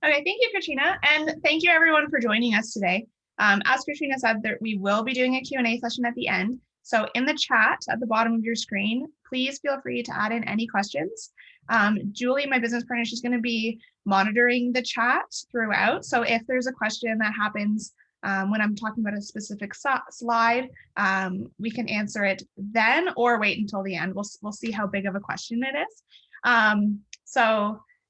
Okay, thank you, Katrina. And thank you everyone for joining us today. As Katrina said, we will be doing a Q&A session at the end. So in the chat at the bottom of your screen, please feel free to add in any questions. Julie, my business partner, she's going to be monitoring the chat throughout. So if there's a question that happens when I'm talking about a specific slide, we can answer it then or wait until the end. We'll see how big of a question it is.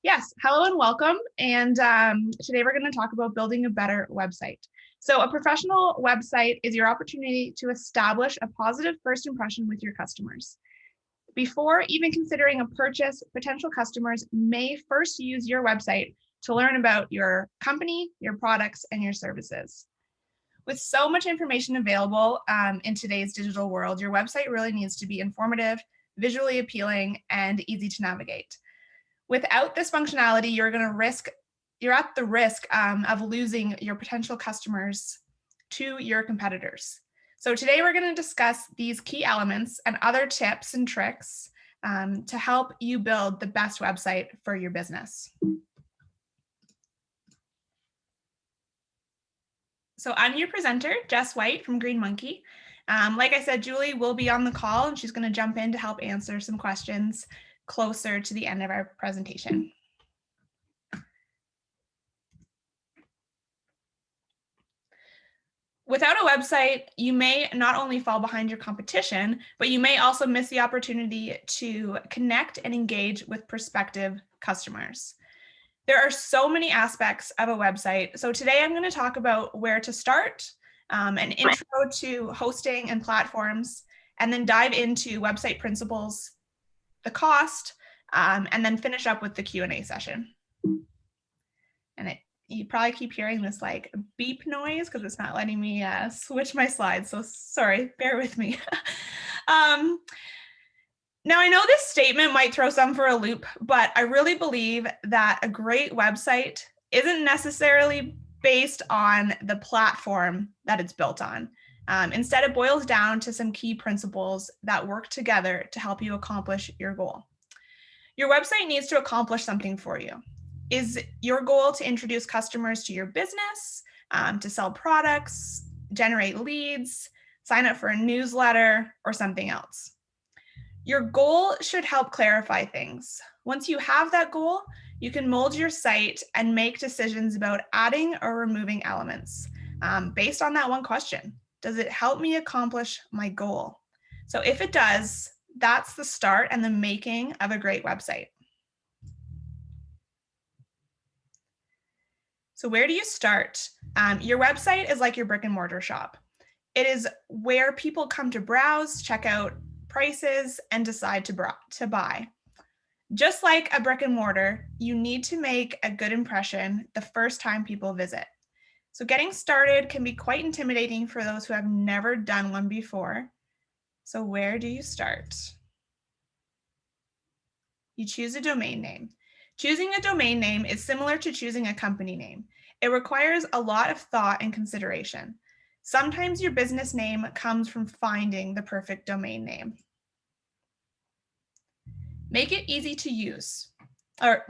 Yes, hello and welcome. And today we're going to talk about building a better website. So a professional website is your opportunity to establish a positive first impression with your customers. Before even considering a purchase, potential customers may first use your website to learn about your company, your products, and your services. With so much information available in today's digital world, your website really needs to be informative, visually appealing, and easy to navigate. Without this functionality, you're at the risk of losing your potential customers to your competitors. So today we're going to discuss these key elements and other tips and tricks to help you build the best website for your business. So I'm your presenter, Jess White from Green Monkey. Like I said, Julie will be on the call and she's going to jump in to help answer some questions closer to the end of our presentation. Without a website, you may not only fall behind your competition, but you may also miss the opportunity to connect and engage with prospective customers. There are so many aspects of a website. So today I'm going to talk about where to start, an intro to hosting and platforms, and then dive into website principles, the cost, and then finish up with the Q&A session. And you probably keep hearing this like beep noise because it's not letting me switch my slides. So sorry, bear with me. Now I know this statement might throw some for a loop, but I really believe that a great website isn't necessarily based on the platform that it's built on. Instead, it boils down to some key principles that work together to help you accomplish your goal. Your website needs to accomplish something for you. Is your goal to introduce customers to your business, to sell products, generate leads, sign up for a newsletter, or something else? Your goal should help clarify things. Once you have that goal, you can mold your site and make decisions about adding or removing elements based on that one question. Does it help me accomplish my goal? So if it does, that's the start and the making of a great website. So where do you start? Your website is like your brick and mortar shop. It is where people come to browse, check out prices, and decide to buy. Just like a brick and mortar, you need to make a good impression the first time people visit. So getting started can be quite intimidating for those who have never done one before. So where do you start? You choose a domain name. Choosing a domain name is similar to choosing a company name. It requires a lot of thought and consideration. Sometimes your business name comes from finding the perfect domain name. Make it easy to use, or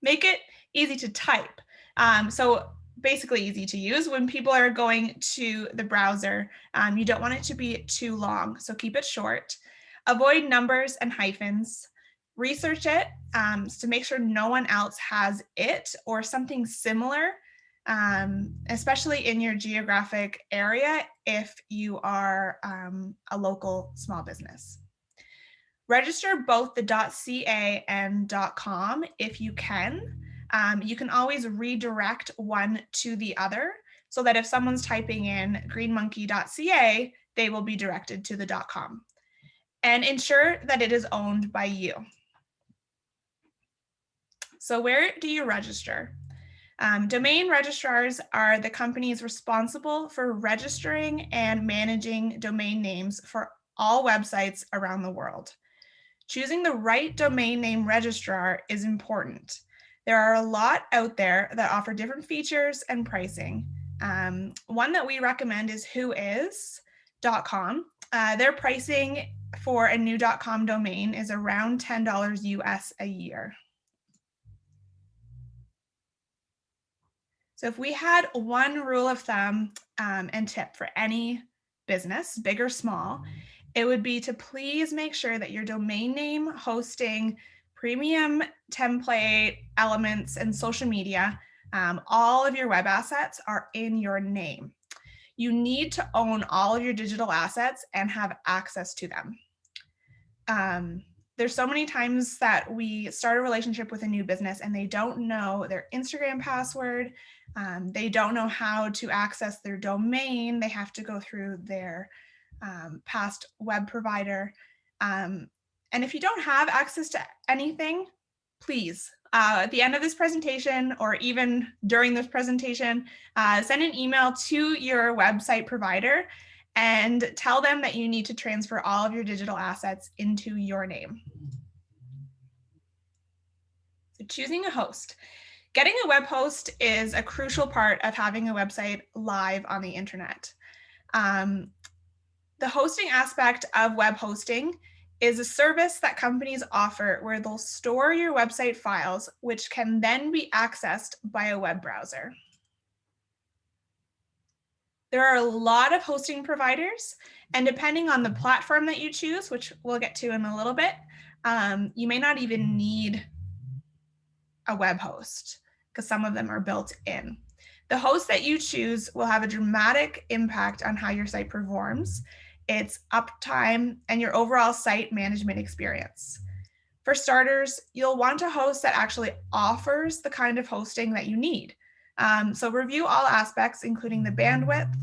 make it easy to type. So basically easy to use. When people are going to the browser, you don't want it to be too long, so keep it short. Avoid numbers and hyphens. Research it to make sure no one else has it or something similar, especially in your geographic area if you are a local small business. Register both the .ca and .com if you can. You can always redirect one to the other so that if someone's typing in greenmonkey.ca, they will be directed to the .com. And ensure that it is owned by you. So where do you register? Domain registrars are the companies responsible for registering and managing domain names for all websites around the world. Choosing the right domain name registrar is important. There are a lot out there that offer different features and pricing. One that we recommend is whois.com. Their pricing for a new .com domain is around $10 US a year. So if we had one rule of thumb and tip for any business, big or small, it would be to please make sure that your domain name, hosting, premium template, elements, and social media, all of your web assets are in your name. You need to own all of your digital assets and have access to them. There's so many times that we start a relationship with a new business and they don't know their Instagram password. They don't know how to access their domain. They have to go through their past web provider. And if you don't have access to anything, please, at the end of this presentation or even during this presentation, send an email to your website provider and tell them that you need to transfer all of your digital assets into your name. So choosing a host. Getting a web host is a crucial part of having a website live on the internet. The hosting aspect of web hosting is a service that companies offer where they'll store your website files, which can then be accessed by a web browser. There are a lot of hosting providers, and depending on the platform that you choose, which we'll get to in a little bit, you may not even need a web host because some of them are built in. The host that you choose will have a dramatic impact on how your site performs, its uptime, and your overall site management experience. For starters, you'll want a host that actually offers the kind of hosting that you need. So review all aspects, including the bandwidth,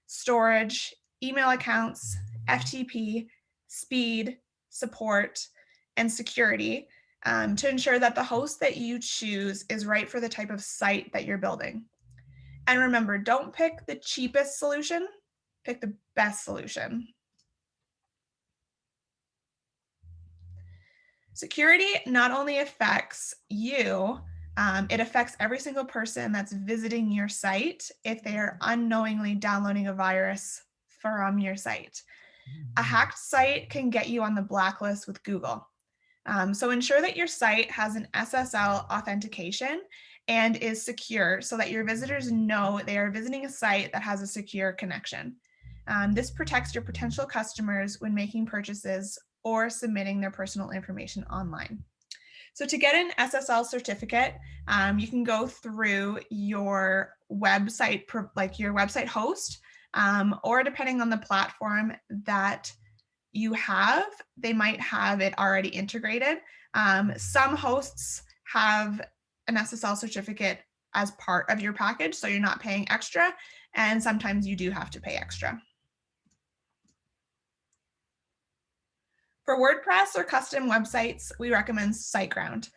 storage, email accounts, FTP, speed, support, and security to ensure that the host that you choose is right for the type of site that you're building. And remember, don't pick the cheapest solution, pick the best solution. Security not only affects you, it affects every single person that's visiting your site if they are unknowingly downloading a virus from your site. A hacked site can get you on the blacklist with Google. So ensure that your site has an SSL authentication and is secure so that your visitors know they are visiting a site that has a secure connection. This protects your potential customers when making purchases or submitting their personal information online. So to get an SSL certificate, you can go through your website, like your website host, or depending on the platform that you have, they might have it already integrated. Some hosts have an SSL certificate as part of your package, so you're not paying extra, and sometimes you do have to pay extra. For WordPress or custom websites, we recommend SiteGround.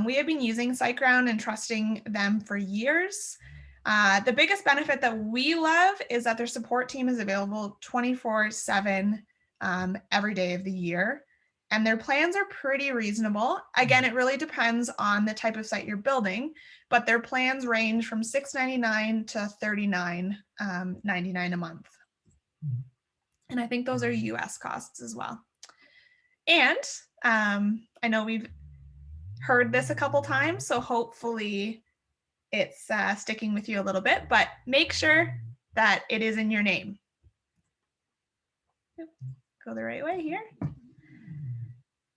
We have been using SiteGround and trusting them for years. The biggest benefit that we love is that their support team is available 24/7 every day of the year. And their plans are pretty reasonable. Again, it really depends on the type of site you're building, but their plans range from $6.99 to $39.99 a month. And I think those are US costs as well. And I know we've heard this a couple times, so hopefully it's sticking with you a little bit, but make sure that it is in your name. Go the right way here.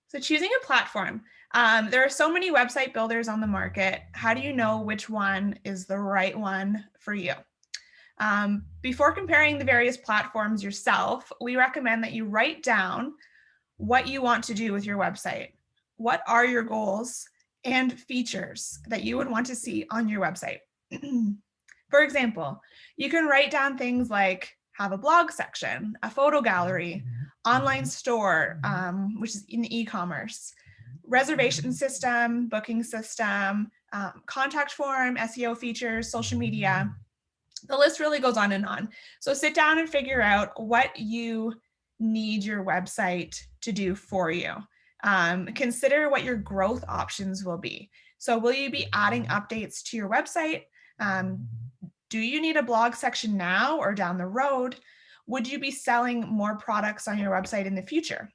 So choosing a platform. There are so many website builders on the market. How do you know which one is the right one for you? Before comparing the various platforms yourself, we recommend that you write down what you want to do with your website. What are your goals and features that you would want to see on your website? For example, you can write down things like have a blog section, a photo gallery, online store, which is in e-commerce, reservation system, booking system, contact form, SEO features, social media. The list really goes on and on. So sit down and figure out what you need your website to do for you. Consider what your growth options will be. So will you be adding updates to your website? Do you need a blog section now or down the road? Would you be selling more products on your website in the future?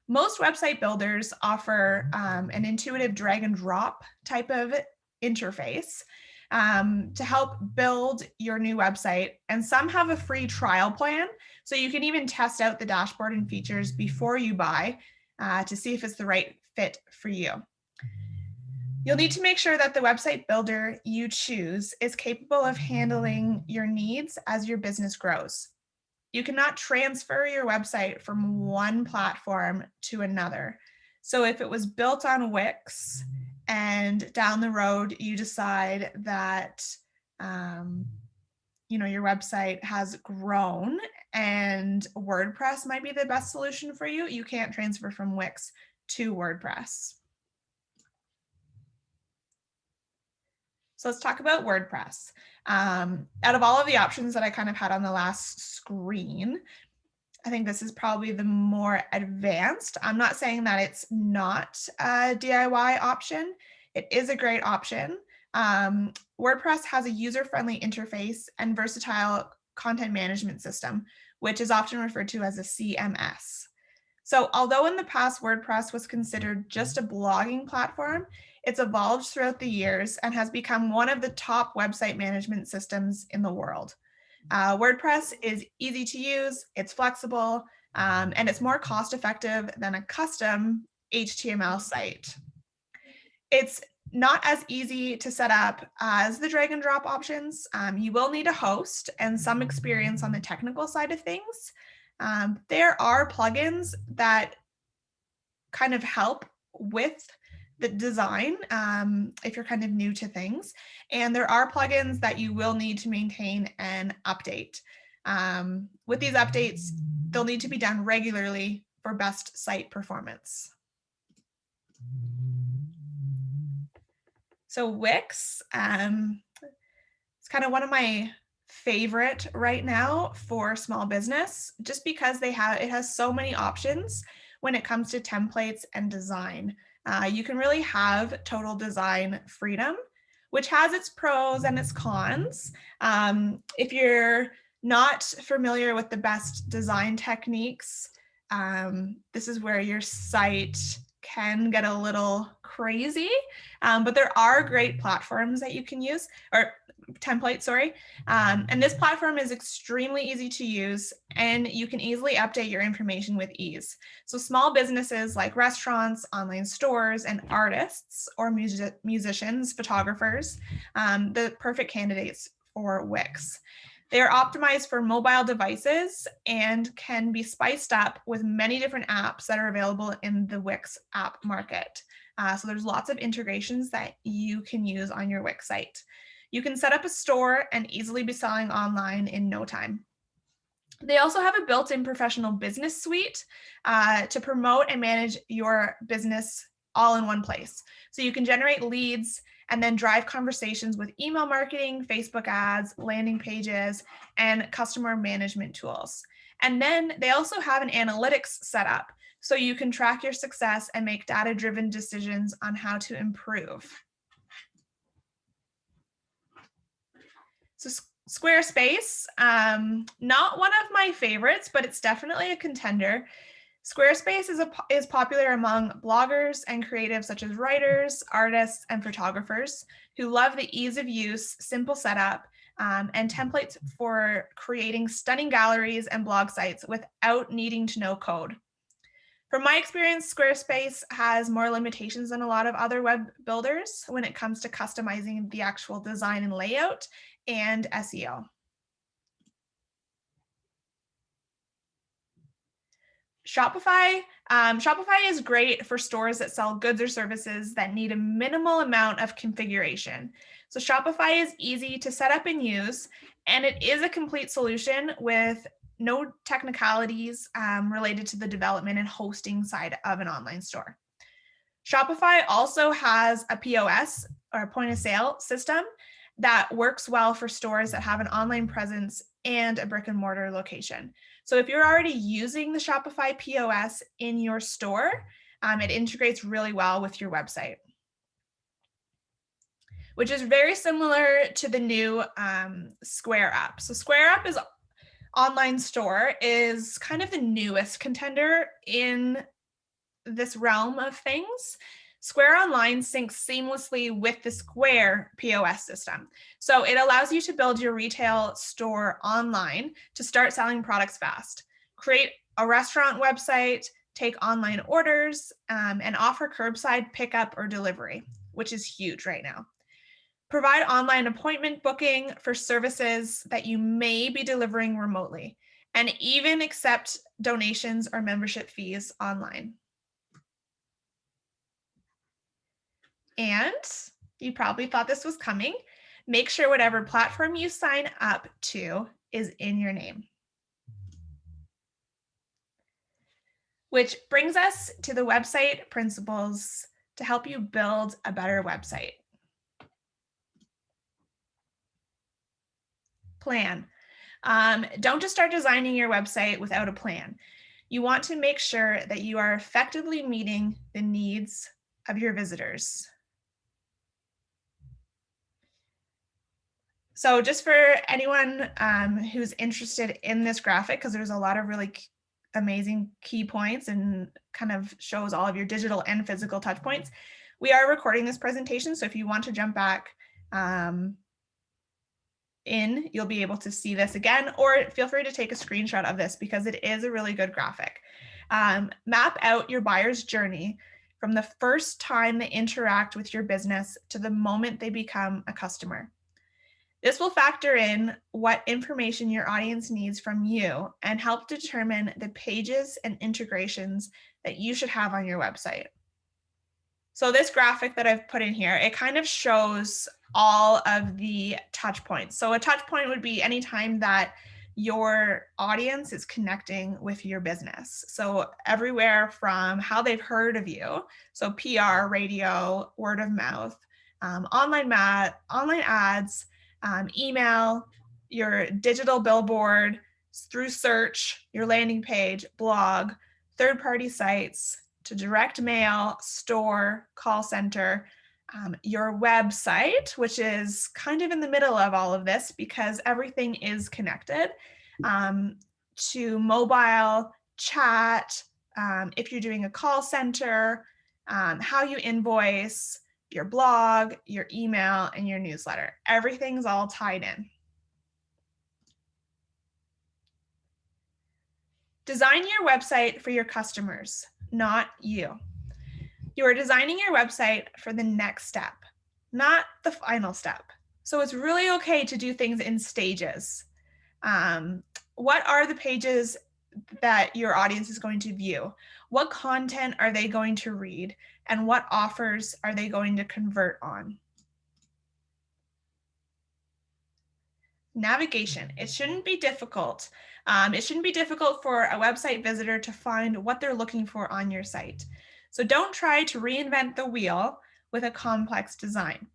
Most website builders offer an intuitive drag and drop type of interface to help build your new website. And some have a free trial plan, so you can even test out the dashboard and features before you buy to see if it's the right fit for you. You'll need to make sure that the website builder you choose is capable of handling your needs as your business grows. You cannot transfer your website from one platform to another. So if it was built on Wix and down the road you decide that your website has grown and WordPress might be the best solution for you, you can't transfer from Wix to WordPress. So let's talk about WordPress. Out of all of the options that I kind of had on the last screen, I think this is probably the more advanced. I'm not saying that it's not a DIY option. It is a great option. WordPress has a user-friendly interface and versatile content management system, which is often referred to as a CMS. So although in the past WordPress was considered just a blogging platform, it's evolved throughout the years and has become one of the top website management systems in the world. WordPress is easy to use, it's flexible, and it's more cost-effective than a custom HTML site. It's not as easy to set up as the drag and drop options. You will need a host and some experience on the technical side of things. There are plugins that kind of help with the design if you're kind of new to things. And there are plugins that you will need to maintain and update. With these updates, they'll need to be done regularly for best site performance. So Wix, it's kind of one of my favorite right now for small business, just because it has so many options when it comes to templates and design. You can really have total design freedom, which has its pros and its cons. If you're not familiar with the best design techniques, this is where your site can get a little crazy, but there are great platforms that you can use, or templates, sorry. And this platform is extremely easy to use, and you can easily update your information with ease. So small businesses like restaurants, online stores, and artists or musicians, photographers, the perfect candidates for Wix. They are optimized for mobile devices and can be spiced up with many different apps that are available in the Wix app market. So there's lots of integrations that you can use on your Wix site. You can set up a store and easily be selling online in no time. They also have a built-in professional business suite to promote and manage your business all in one place. So you can generate leads and then drive conversations with email marketing, Facebook ads, landing pages, and customer management tools. And then they also have an analytics setup, so you can track your success and make data-driven decisions on how to improve. So Squarespace, not one of my favorites, but it's definitely a contender. Squarespace is popular among bloggers and creatives such as writers, artists, and photographers who love the ease of use, simple setup, and templates for creating stunning galleries and blog sites without needing to know code. From my experience, Squarespace has more limitations than a lot of other web builders when it comes to customizing the actual design and layout and SEO. Shopify. Shopify is great for stores that sell goods or services that need a minimal amount of configuration. So Shopify is easy to set up and use, and it is a complete solution with no technicalities related to the development and hosting side of an online store. Shopify also has a POS, or point of sale system, that works well for stores that have an online presence and a brick and mortar location. So if you're already using the Shopify POS in your store, it integrates really well with your website, which is very similar to the new Square app. So Square app is online store is kind of the newest contender in this realm of things, Square Online syncs seamlessly with the Square POS system. So it allows you to build your retail store online to start selling products fast. Create a restaurant website, take online orders, and offer curbside pickup or delivery, which is huge right now. Provide online appointment booking for services that you may be delivering remotely, and even accept donations or membership fees online. And you probably thought this was coming. Make sure whatever platform you sign up to is in your name. Which brings us to the website principles to help you build a better website. Plan. Don't just start designing your website without a plan. You want to make sure that you are effectively meeting the needs of your visitors. So just for anyone who's interested in this graphic, because there's a lot of really amazing key points and kind of shows all of your digital and physical touch points, we are recording this presentation. So if you want to jump back you'll be able to see this again, or feel free to take a screenshot of this because it is a really good graphic. Map out your buyer's journey from the first time they interact with your business to the moment they become a customer. This will factor in what information your audience needs from you and help determine the pages and integrations that you should have on your website. So this graphic that I've put in here, it kind of shows all of the touch points. So a touch point would be anytime that your audience is connecting with your business. So everywhere from how they've heard of you, so PR, radio, word of mouth, online ads, email, your digital billboard, through search, your landing page, blog, third-party sites, to direct mail, store, call center, your website, which is kind of in the middle of all of this because everything is connected, to mobile, chat, if you're doing a call center, how you invoice, your blog, your email, and your newsletter. Everything's all tied in. Design your website for your customers, not you. You are designing your website for the next step, not the final step. So it's really okay to do things in stages. What are the pages that your audience is going to view? What content are they going to read? And what offers are they going to convert on? Navigation. It shouldn't be difficult. It shouldn't be difficult for a website visitor to find what they're looking for on your site. So don't try to reinvent the wheel with a complex design.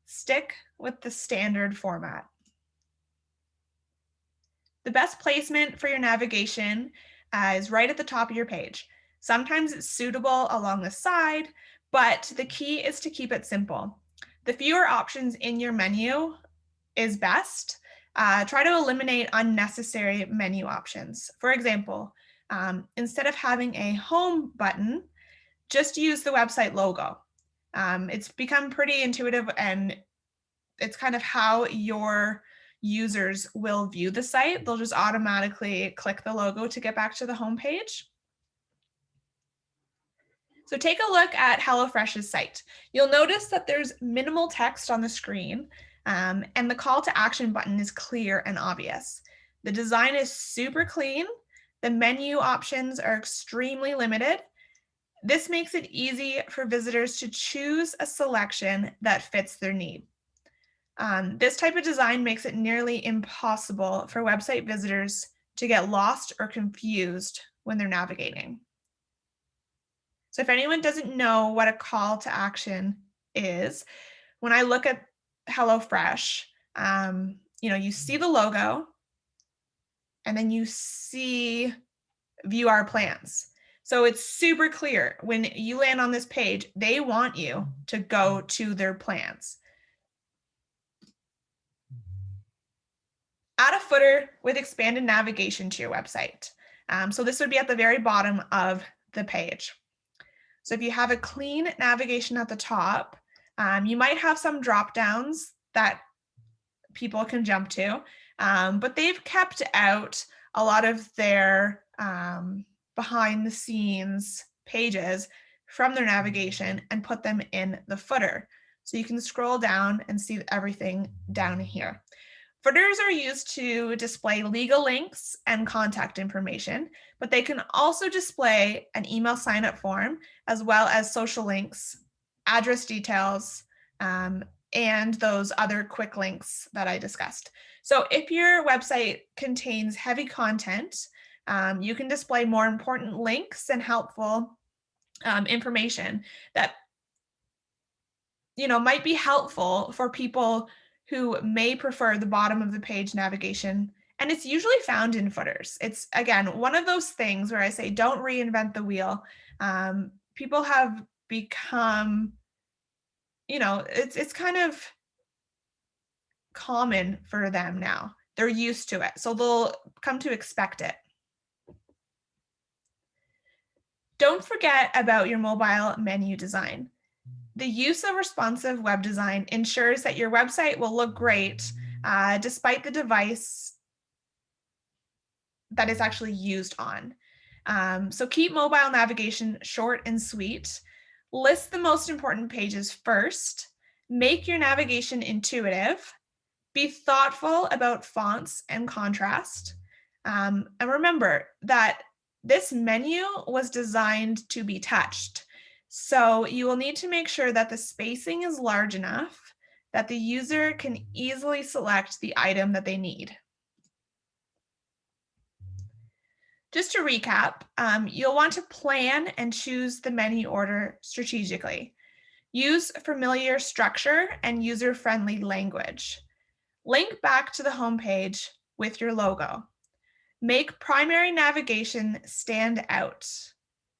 Stick with the standard format. The best placement for your navigation is right at the top of your page. Sometimes it's suitable along the side, but the key is to keep it simple. The fewer options in your menu is best. Try to eliminate unnecessary menu options. For example, instead of having a home button, just use the website logo. It's become pretty intuitive, and it's kind of how your users will view the site. They'll just automatically click the logo to get back to the home page. So take a look at HelloFresh's site. You'll notice that there's minimal text on the screen, and the call to action button is clear and obvious. The design is super clean. The menu options are extremely limited. This makes it easy for visitors to choose a selection that fits their need. This type of design makes it nearly impossible for website visitors to get lost or confused when they're navigating. So if anyone doesn't know what a call to action is, when I look at HelloFresh, you see the logo, and then you see view our plans. So it's super clear when you land on this page, they want you to go to their plans. Add a footer with expanded navigation to your website. So this would be at the very bottom of the page. So if you have a clean navigation at the top, you might have some drop downs that people can jump to, but they've kept out a lot of their behind the scenes pages from their navigation and put them in the footer. So you can scroll down and see everything down here. Footers are used to display legal links and contact information, but they can also display an email sign-up form, as well as social links, address details, and those other quick links that I discussed. So if your website contains heavy content, you can display more important links and helpful information that might be helpful for people who may prefer the bottom of the page navigation. And it's usually found in footers. It's, again, one of those things where I say, don't reinvent the wheel. People have become, it's kind of common for them now. They're used to it. So they'll come to expect it. Don't forget about your mobile menu design. The use of responsive web design ensures that your website will look great despite the device that it's actually used on. So keep mobile navigation short and sweet. List the most important pages first. Make your navigation intuitive. Be thoughtful about fonts and contrast. And remember that this menu was designed to be touched. So you will need to make sure that the spacing is large enough that the user can easily select the item that they need. Just to recap, you'll want to plan and choose the menu order strategically. Use familiar structure and user-friendly language. Link back to the homepage with your logo. Make primary navigation stand out.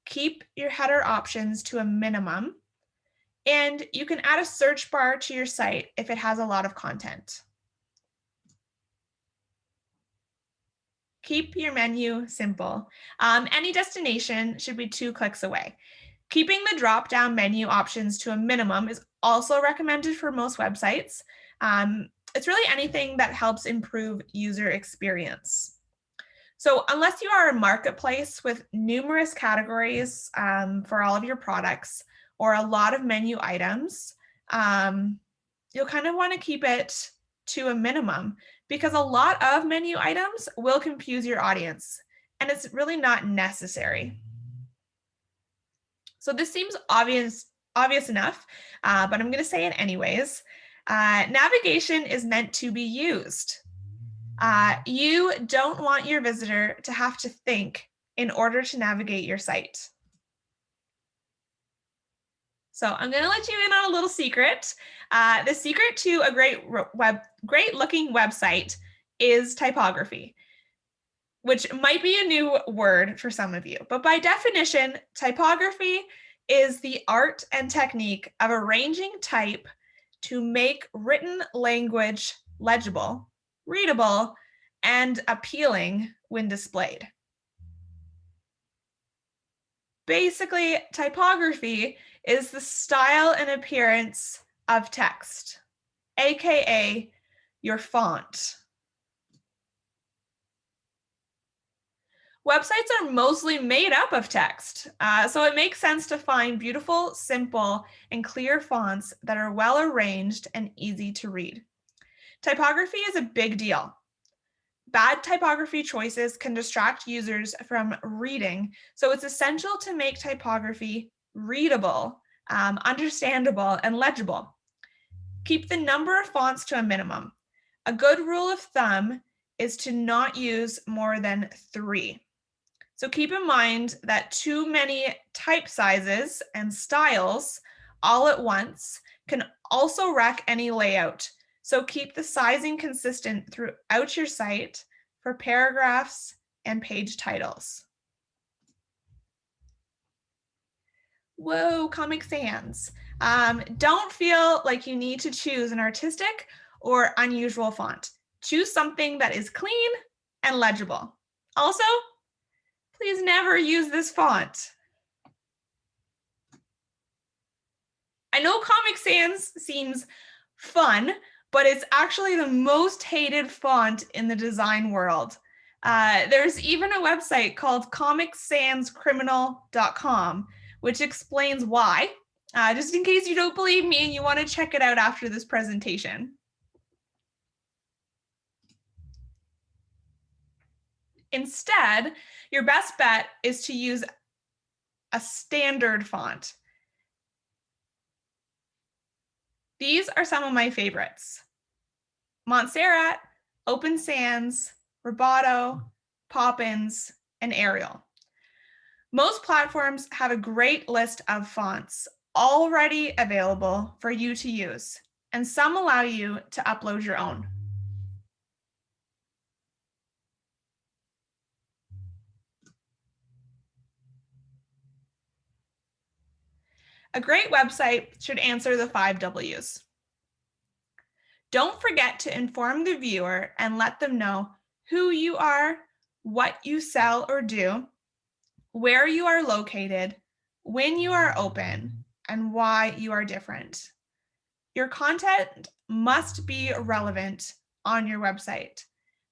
Keep your header options to a minimum. And you can add a search bar to your site if it has a lot of content. Keep your menu simple. Any destination should be 2 clicks away. Keeping the drop-down menu options to a minimum is also recommended for most websites. It's really anything that helps improve user experience. So unless you are a marketplace with numerous categories for all of your products or a lot of menu items, you'll kind of want to keep it to a minimum because a lot of menu items will confuse your audience and it's really not necessary. So this seems obvious enough, but I'm going to say it anyways. Navigation is meant to be used. You don't want your visitor to have to think in order to navigate your site. So I'm going to let you in on a little secret. The secret to a great looking website is typography, which might be a new word for some of you, but by definition, typography is the art and technique of arranging type to make written language legible, readable, and appealing when displayed. Basically, typography is the style and appearance of text, aka your font. Websites are mostly made up of text, so it makes sense to find beautiful, simple, and clear fonts that are well arranged and easy to read. Typography is a big deal. Bad typography choices can distract users from reading, so it's essential to make typography readable, understandable, and legible. Keep the number of fonts to a minimum. A good rule of thumb is to not use more than 3. So keep in mind that too many type sizes and styles all at once can also wreck any layout. So keep the sizing consistent throughout your site for paragraphs and page titles. Whoa, Comic Sans. Don't feel like you need to choose an artistic or unusual font. Choose something that is clean and legible. Also, please never use this font. I know Comic Sans seems fun, but it's actually the most hated font in the design world. There's even a website called comicsanscriminal.com, which explains why, just in case you don't believe me and you want to check it out after this presentation. Instead, your best bet is to use a standard font. These are some of my favorites: Montserrat, Open Sans, Roboto, Poppins, and Arial. Most platforms have a great list of fonts already available for you to use, and some allow you to upload your own. A great website should answer the 5 W's. Don't forget to inform the viewer and let them know who you are, what you sell or do, where you are located, when you are open, and why you are different. Your content must be relevant on your website.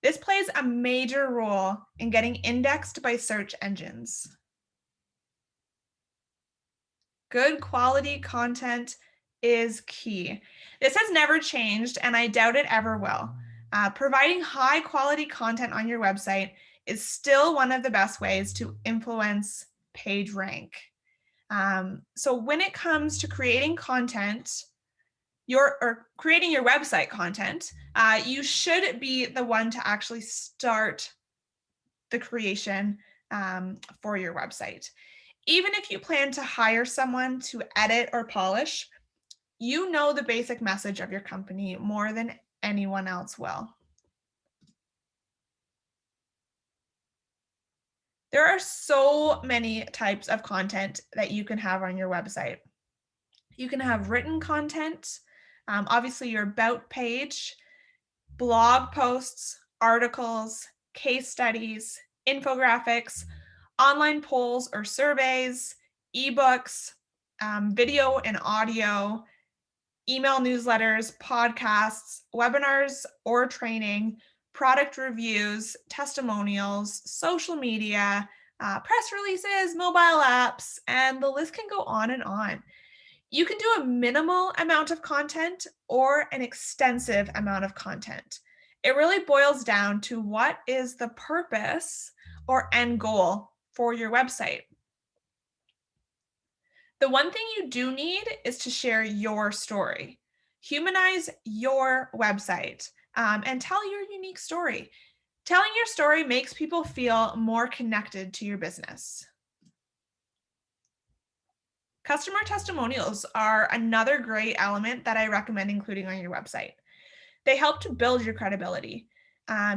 This plays a major role in getting indexed by search engines. Good quality content is key. This has never changed, and I doubt it ever will. Providing high quality content on your website is still one of the best ways to influence page rank. So when it comes to creating content, creating your website content, you should be the one to actually start the creation for your website. Even if you plan to hire someone to edit or polish, you know the basic message of your company more than anyone else will. There are so many types of content that you can have on your website. You can have written content, obviously your about page, blog posts, articles, case studies, infographics, online polls or surveys, ebooks, video and audio, email newsletters, podcasts, webinars or training, product reviews, testimonials, social media, press releases, mobile apps, and the list can go on and on. You can do a minimal amount of content or an extensive amount of content. It really boils down to what is the purpose or end goal for your website. The one thing you do need is to share your story. Humanize your website and tell your unique story. Telling your story makes people feel more connected to your business. Customer testimonials are another great element that I recommend including on your website. They help to build your credibility.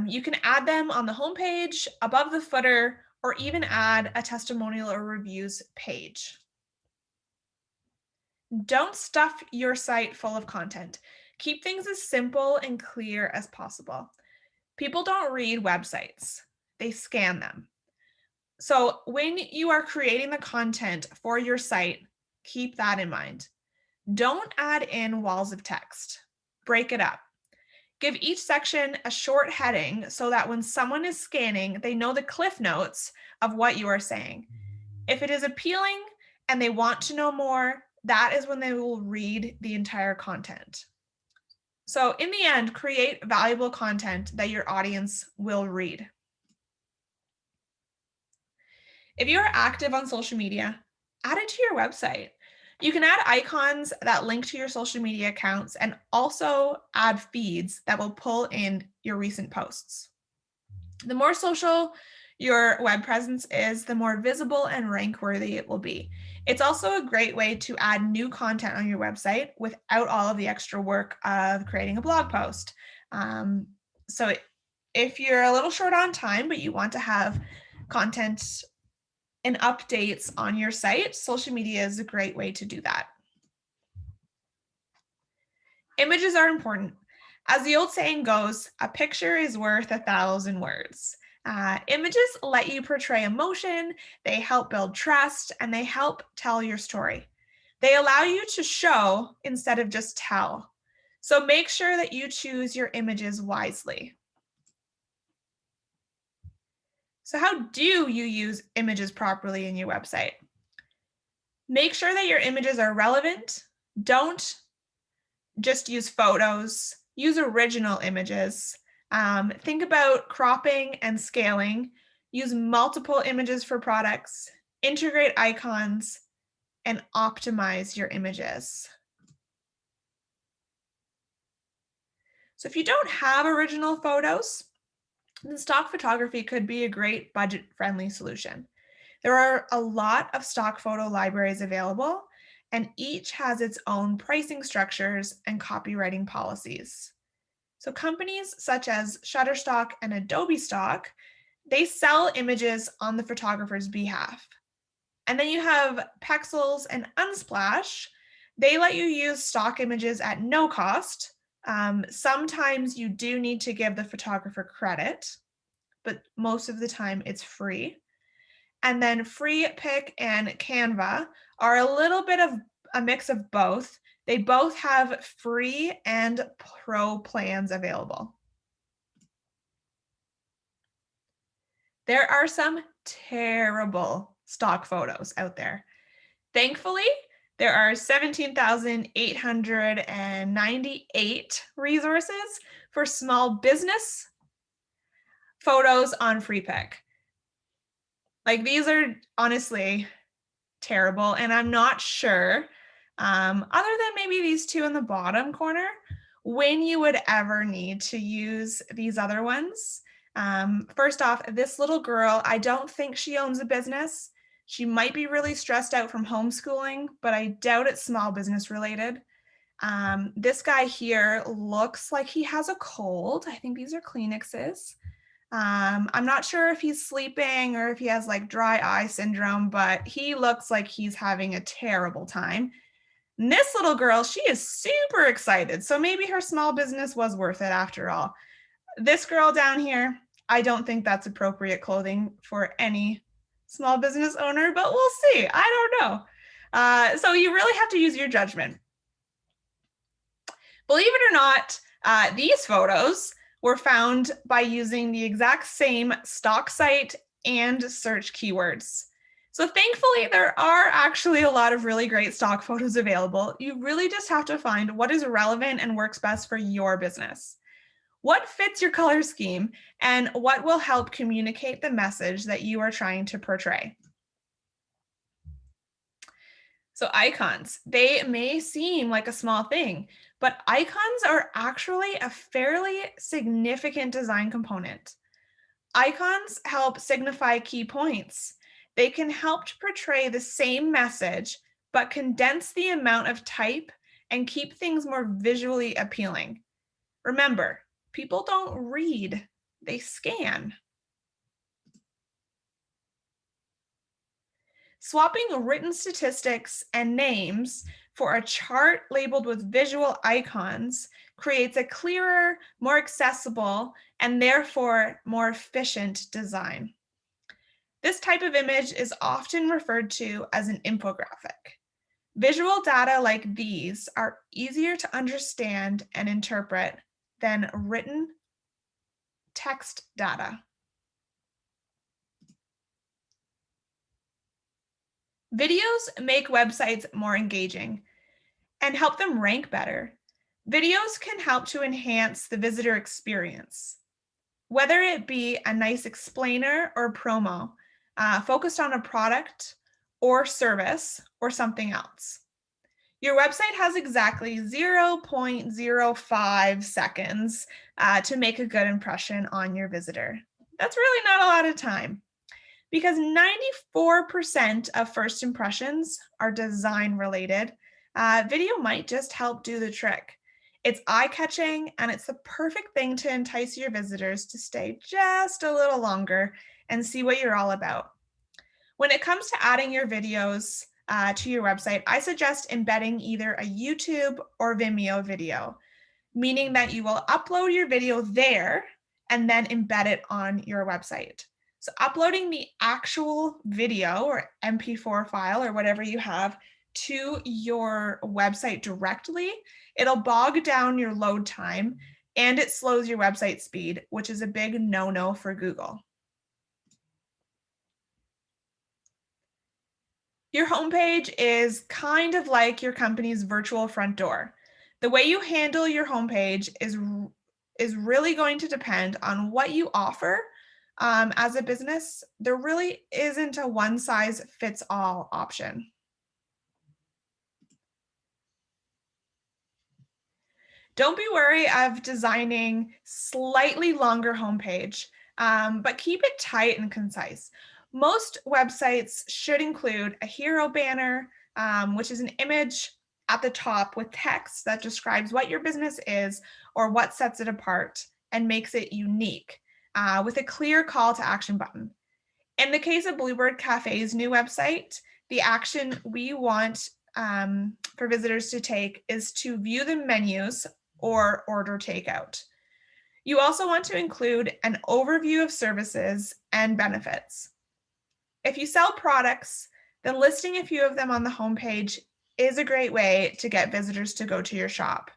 You can add them on the homepage, above the footer, or even add a testimonial or reviews page. Don't stuff your site full of content. Keep things as simple and clear as possible. People don't read websites, they scan them. So when you are creating the content for your site, keep that in mind. Don't add in walls of text. Break it up. Give each section a short heading so that when someone is scanning, they know the cliff notes of what you are saying. If it is appealing and they want to know more, that is when they will read the entire content. So in the end, create valuable content that your audience will read. If you are active on social media, add it to your website. You can add icons that link to your social media accounts and also add feeds that will pull in your recent posts. The more social your web presence is, the more visible and rank worthy it will be. It's also a great way to add new content on your website without all of the extra work of creating a blog post. So if you're a little short on time, but you want to have content and updates on your site, social media is a great way to do that. Images are important. As the old saying goes, a picture is worth 1,000 words. Images let you portray emotion, they help build trust, and they help tell your story. They allow you to show instead of just tell. So make sure that you choose your images wisely. So how do you use images properly in your website? Make sure that your images are relevant. Don't just use photos. Use original images. Think about cropping and scaling. Use multiple images for products. Integrate icons and optimize your images. So if you don't have original photos, then stock photography could be a great budget-friendly solution. There are a lot of stock photo libraries available, and each has its own pricing structures and copywriting policies. So companies such as Shutterstock and Adobe Stock, they sell images on the photographer's behalf. And then you have Pexels and Unsplash. They let you use stock images at no cost. Sometimes you do need to give the photographer credit, but most of the time it's free. And then Free Pick and Canva are a little bit of a mix of both. They both have free and pro plans available. There are some terrible stock photos out there. Thankfully, there are 17,898 resources for small business photos on Free Pick. Like, these are honestly terrible, and I'm not sure, other than maybe these two in the bottom corner, when you would ever need to use these other ones. First off, this little girl, I don't think she owns a business. She might be really stressed out from homeschooling, but I doubt it's small business related. This guy here looks like he has a cold. I think these are Kleenexes. I'm not sure if he's sleeping or if he has like dry eye syndrome, but he looks like he's having a terrible time. And this little girl, she is super excited. So maybe her small business was worth it after all. This girl down here, I don't think that's appropriate clothing for any small business owner, but we'll see. I don't know. So you really have to use your judgment. Believe it or not, these photos were found by using the exact same stock site and search keywords. So thankfully, there are actually a lot of really great stock photos available. You really just have to find what is relevant and works best for your business. What fits your color scheme and what will help communicate the message that you are trying to portray. So icons, they may seem like a small thing, but icons are actually a fairly significant design component. Icons help signify key points. They can help to portray the same message, but condense the amount of type and keep things more visually appealing. Remember, people don't read, they scan. Swapping written statistics and names for a chart labeled with visual icons creates a clearer, more accessible, and therefore more efficient design. This type of image is often referred to as an infographic. Visual data like these are easier to understand and interpret than written text data. Videos make websites more engaging and help them rank better. Videos can help to enhance the visitor experience, whether it be a nice explainer or promo focused on a product or service or something else. Your website has exactly 0.05 seconds to make a good impression on your visitor. That's really not a lot of time, because 94% of first impressions are design related. Video might just help do the trick. It's eye-catching, and it's the perfect thing to entice your visitors to stay just a little longer and see what you're all about. When it comes to adding your videos to your website, I suggest embedding either a YouTube or Vimeo video, meaning that you will upload your video there and then embed it on your website. So uploading the actual video or MP4 file or whatever you have to your website directly, it'll bog down your load time and it slows your website speed, which is a big no-no for Google. Your homepage is kind of like your company's virtual front door. The way you handle your homepage is really going to depend on what you offer as a business. There really isn't a one-size-fits-all option. Don't be wary of designing slightly longer homepage, but keep it tight and concise. Most websites should include a hero banner, which is an image at the top with text that describes what your business is or what sets it apart and makes it unique, with a clear call to action button. In the case of Bluebird Cafe's new website, the action we want for visitors to take is to view the menus or order takeout. You also want to include an overview of services and benefits. If you sell products, then listing a few of them on the homepage is a great way to get visitors to go to your shop.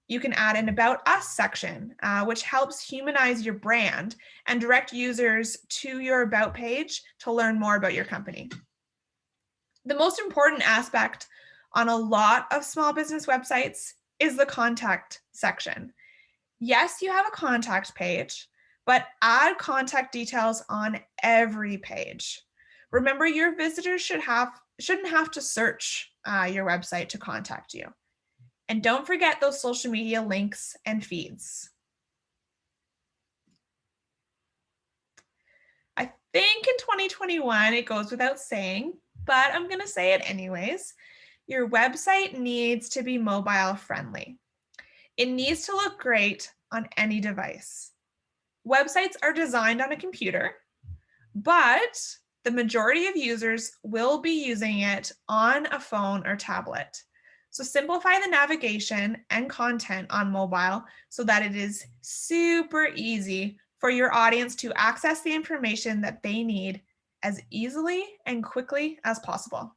You can add an About Us section, which helps humanize your brand and direct users to your About page to learn more about your company. The most important aspect on a lot of small business websites is the contact section. Yes, you have a contact page, but add contact details on every page. Remember, your visitors shouldn't have to search your website to contact you. And don't forget those social media links and feeds. I think in 2021, it goes without saying, but I'm going to say it anyways. Your website needs to be mobile friendly. It needs to look great on any device. Websites are designed on a computer, but the majority of users will be using it on a phone or tablet. So simplify the navigation and content on mobile so that it is super easy for your audience to access the information that they need as easily and quickly as possible.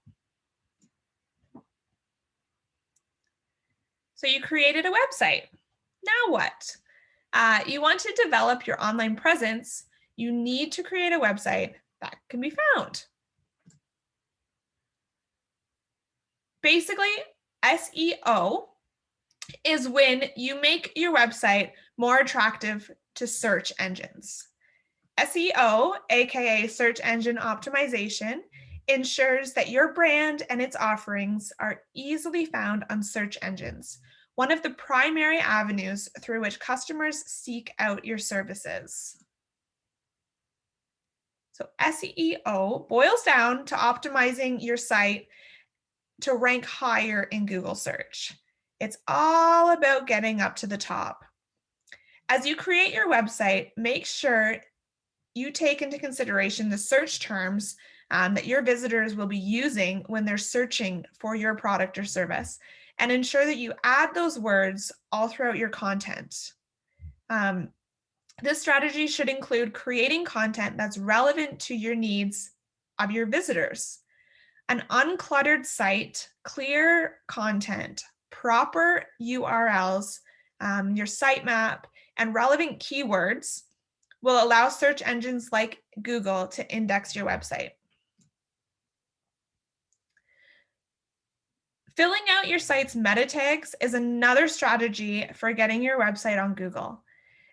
So you created a website. Now what? You want to develop your online presence. You need to create a website that can be found. Basically, SEO is when you make your website more attractive to search engines. SEO, aka search engine optimization, ensures that your brand and its offerings are easily found on search engines, one of the primary avenues through which customers seek out your services. So SEO boils down to optimizing your site to rank higher in Google search. It's all about getting up to the top. As you create your website, make sure you take into consideration the search terms that your visitors will be using when they're searching for your product or service, and ensure that you add those words all throughout your content. This strategy should include creating content that's relevant to your needs of your visitors. An uncluttered site, clear content, proper URLs, your sitemap, and relevant keywords will allow search engines like Google to index your website. Filling out your site's meta tags is another strategy for getting your website on Google.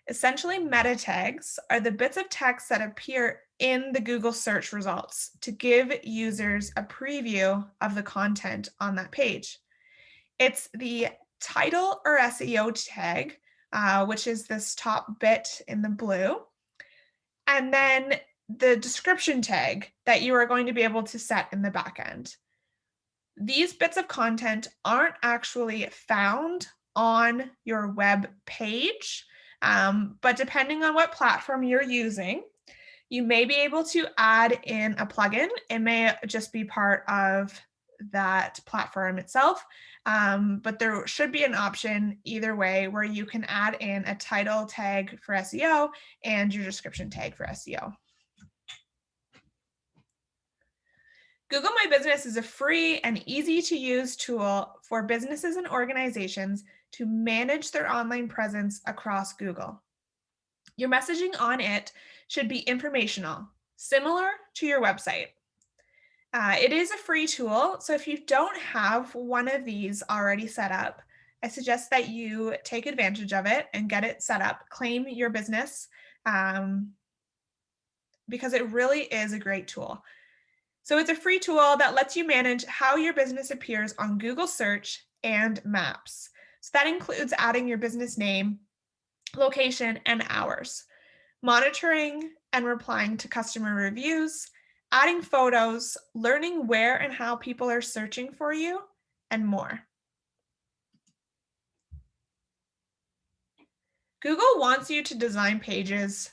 Essentially, meta tags are the bits of text that appear in the Google search results to give users a preview of the content on that page. It's the title or SEO tag, which is this top bit in the blue, and then the description tag that you are going to be able to set in the back end. These bits of content aren't actually found on your web page, but depending on what platform you're using, you may be able to add in a plugin. It may just be part of that platform itself, but there should be an option either way where you can add in a title tag for SEO and your description tag for SEO. Google My Business is a free and easy to use tool for businesses and organizations to manage their online presence across Google. Your messaging on it should be informational, similar to your website. It is a free tool, so if you don't have one of these already set up, I suggest that you take advantage of it and get it set up, claim your business, because it really is a great tool. So it's a free tool that lets you manage how your business appears on Google Search and Maps. So that includes adding your business name, location, and hours, monitoring and replying to customer reviews, adding photos, learning where and how people are searching for you, and more. Google wants you to design pages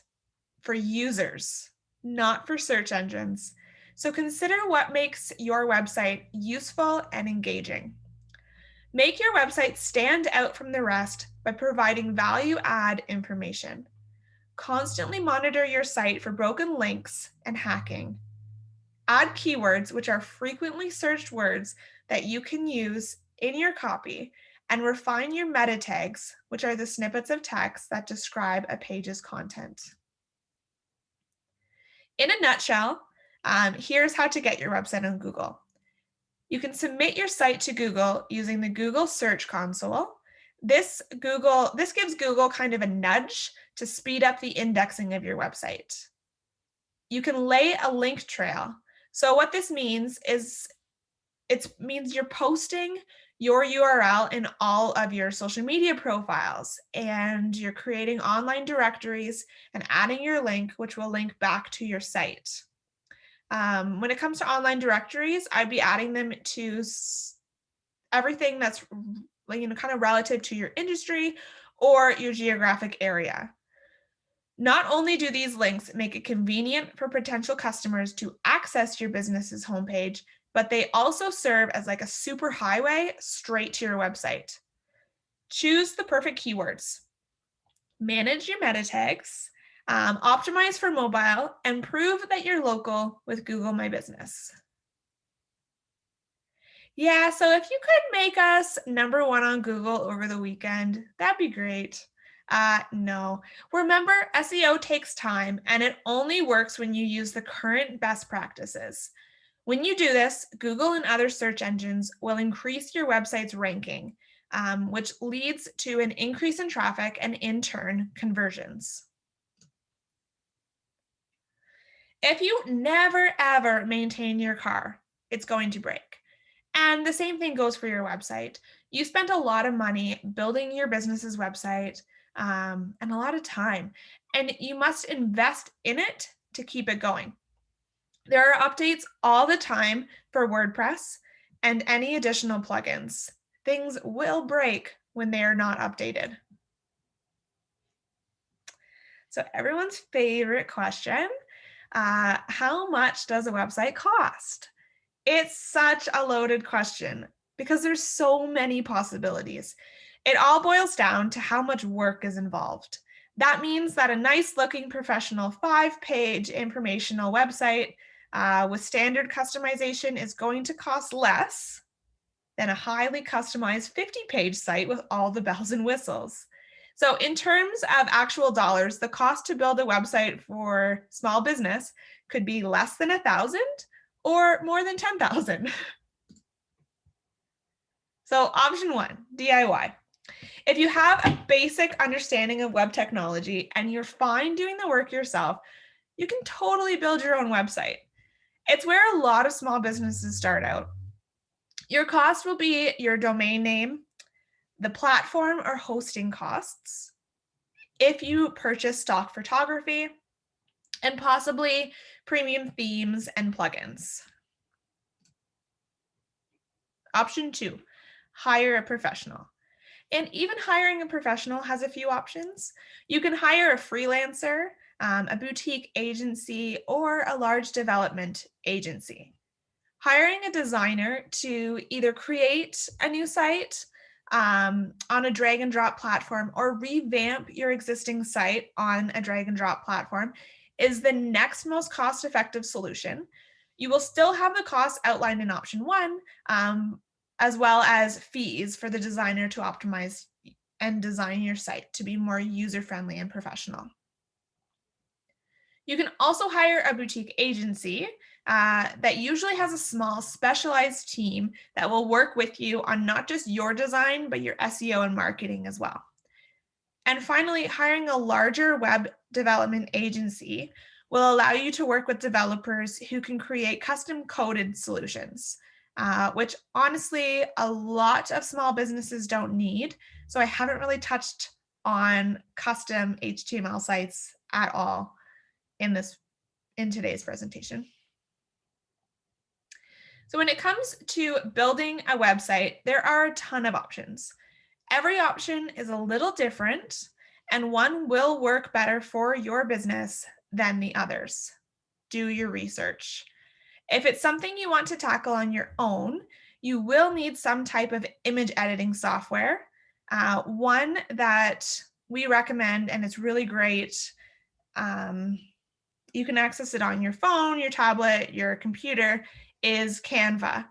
for users, not for search engines. So consider what makes your website useful and engaging. Make your website stand out from the rest by providing value-add information. Constantly monitor your site for broken links and hacking. Add keywords, which are frequently searched words that you can use in your copy, and refine your meta tags, which are the snippets of text that describe a page's content. In a nutshell, here's how to get your website on Google. You can submit your site to Google using the Google Search Console. This gives Google kind of a nudge to speed up the indexing of your website. You can lay a link trail. So what this means is it means you're posting your URL in all of your social media profiles, and you're creating online directories and adding your link, which will link back to your site. When it comes to online directories, I'd be adding them to everything that's kind of relative to your industry or your geographic area. Not only do these links make it convenient for potential customers to access your business's homepage, but they also serve as like a super highway straight to your website. Choose the perfect keywords. Manage your meta tags. Optimize for mobile, and prove that you're local with Google My Business. Yeah, so if you could make us #1 on Google over the weekend, that'd be great. No. Remember, SEO takes time, and it only works when you use the current best practices. When you do this, Google and other search engines will increase your website's ranking, which leads to an increase in traffic and, in turn, conversions. If you never, ever maintain your car, it's going to break. And the same thing goes for your website. You spent a lot of money building your business's website, and a lot of time, and you must invest in it to keep it going. There are updates all the time for WordPress and any additional plugins. Things will break when they are not updated. So everyone's favorite question, how much does a website cost? It's such a loaded question because there's so many possibilities. It all boils down to how much work is involved. That means that a nice looking professional 5-page informational website with standard customization is going to cost less than a highly customized 50-page site with all the bells and whistles. So in terms of actual dollars, the cost to build a website for small business could be less than $1,000 or more than $10,000. So option 1, DIY. If you have a basic understanding of web technology and you're fine doing the work yourself, you can totally build your own website. It's where a lot of small businesses start out. Your cost will be your domain name, the platform or hosting costs, if you purchase stock photography, and possibly premium themes and plugins. Option 2, hire a professional. And even hiring a professional has a few options. You can hire a freelancer, a boutique agency, or a large development agency. Hiring a designer to either create a new site on a drag and drop platform or revamp your existing site on a drag and drop platform is the next most cost-effective solution. You will still have the costs outlined in option 1, as well as fees for the designer to optimize and design your site to be more user-friendly and professional. You can also hire a boutique agency that usually has a small specialized team that will work with you on not just your design, but your SEO and marketing as well. And finally, hiring a larger web development agency will allow you to work with developers who can create custom coded solutions, which honestly, a lot of small businesses don't need. So I haven't really touched on custom HTML sites at all in today's presentation. So when it comes to building a website, there are a ton of options. Every option is a little different, and one will work better for your business than the others. Do your research. If it's something you want to tackle on your own, you will need some type of image editing software. One that we recommend, and it's really great, you can access it on your phone, your tablet, your computer, is Canva,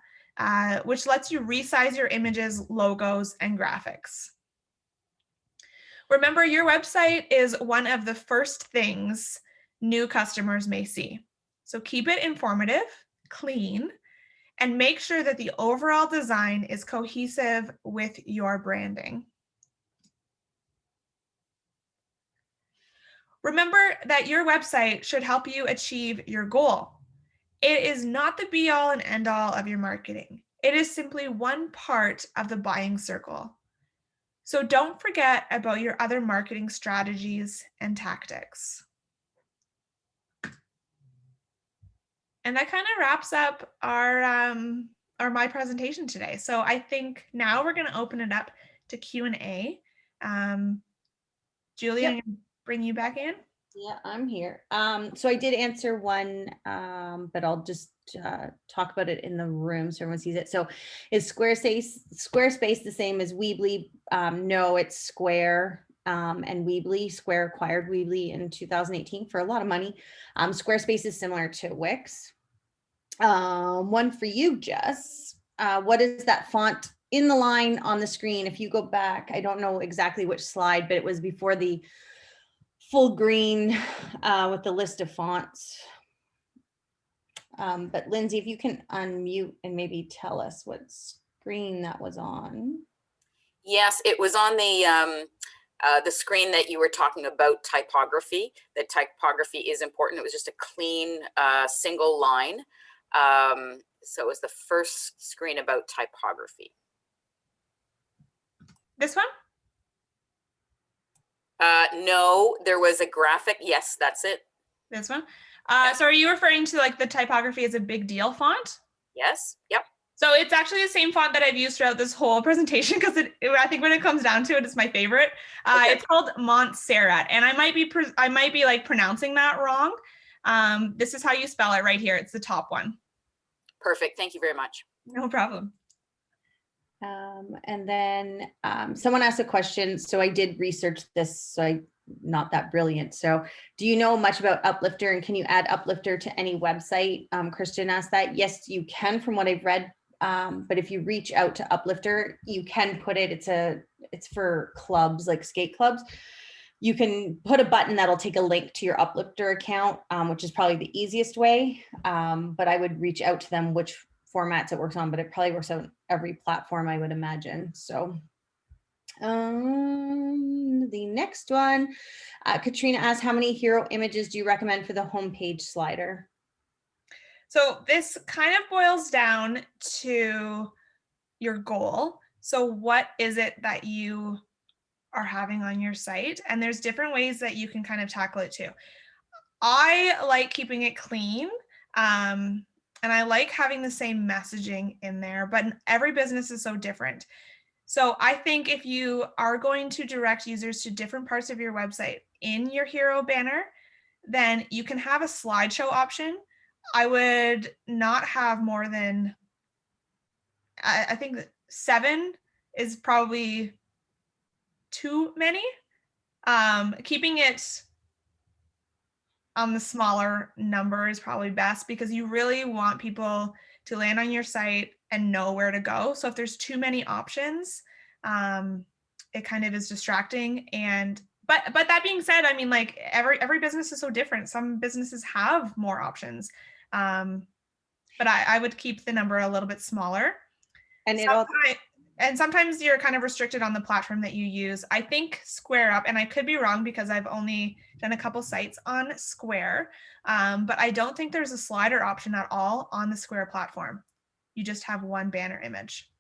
which lets you resize your images, logos, and graphics. Remember, your website is one of the first things new customers may see. So keep it informative, clean, and make sure that the overall design is cohesive with your branding. Remember that your website should help you achieve your goal. It is not the be-all and end-all of your marketing. It is simply one part of the buying circle. So don't forget about your other marketing strategies and tactics. And that kind of wraps up our my presentation today. So I think now we're going to open it up to Q&A. Julie, I'm going to bring you back in. Yeah, I'm here. So I did answer one, but I'll just talk about it in the room so everyone sees it. So is Squarespace the same as Weebly? No, it's Square and Weebly. Square acquired Weebly in 2018 for a lot of money. Squarespace is similar to Wix. One for you, Jess. What is that font in the line on the screen? If you go back, I don't know exactly which slide, but it was before the full green with the list of fonts. But Lindsay, if you can unmute and maybe tell us what screen that was on. Yes, it was on the screen that you were talking about typography. That typography is important. It was just a clean single line. So it was the first screen about typography. This one? No, there was a graphic. Yes, that's it. This one? So are you referring to like the typography as a big deal font? Yes. Yep. So it's actually the same font that I've used throughout this whole presentation because I think when it comes down to it, it's my favorite. Okay. It's called Montserrat, and I might be like pronouncing that wrong. This is how you spell it right here. It's the top one. Perfect. Thank you very much. No problem. And then someone asked a question. So I did research this, so I'm not that brilliant. So do you know much about Uplifter, and can you add Uplifter to any website? Christian asked that. Yes, you can, from what I've read. But if you reach out to Uplifter, you can put it, it's for clubs, like skate clubs. You can put a button that'll take a link to your Uplifter account, which is probably the easiest way. But I would reach out to them which formats it works on, but it probably works on every platform, I would imagine. So the next one, Katrina asked, how many hero images do you recommend for the homepage slider? So this kind of boils down to your goal. So what is it that you are having on your site? And there's different ways that you can kind of tackle it too. I like keeping it clean. And I like having the same messaging in there, but every business is so different. So I think if you are going to direct users to different parts of your website in your hero banner, then you can have a slideshow option. I would not have more than, I think 7 is probably too many. Keeping it on the smaller number is probably best, because you really want people to land on your site and know where to go. So if there's too many options, it kind of is distracting. And but that being said, I mean, like every business is so different. Some businesses have more options, but I would keep the number a little bit smaller. And it all And sometimes you're kind of restricted on the platform that you use. I think Square Up, and I could be wrong because I've only done a couple sites on Square, but I don't think there's a slider option at all on the Square platform. You just have one banner image.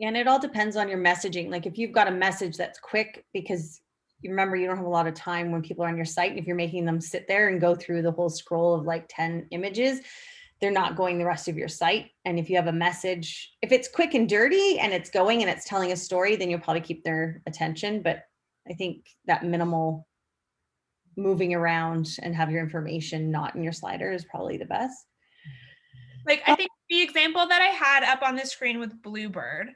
And it all depends on your messaging. Like if you've got a message that's quick, because you remember you don't have a lot of time when people are on your site. And if you're making them sit there and go through the whole scroll of like 10 images, they're not going the rest of your site. And if you have a message, if it's quick and dirty and it's going and it's telling a story, then you'll probably keep their attention. But I think that minimal moving around and have your information not in your slider is probably the best. Like I think the example that I had up on the screen with Bluebird,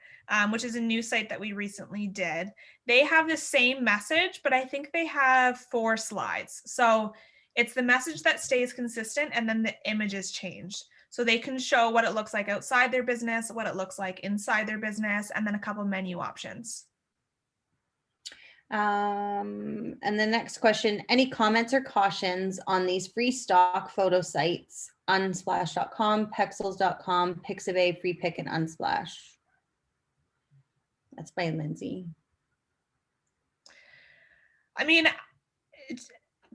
which is a new site that we recently did, they have the same message, but I think they have 4 slides. So it's the message that stays consistent, and then the images change. So they can show what it looks like outside their business, what it looks like inside their business, and then a couple menu options. And the next question, any comments or cautions on these free stock photo sites, unsplash.com, pexels.com, Pixabay, Free Pick, and Unsplash? That's by Lindsay. I mean,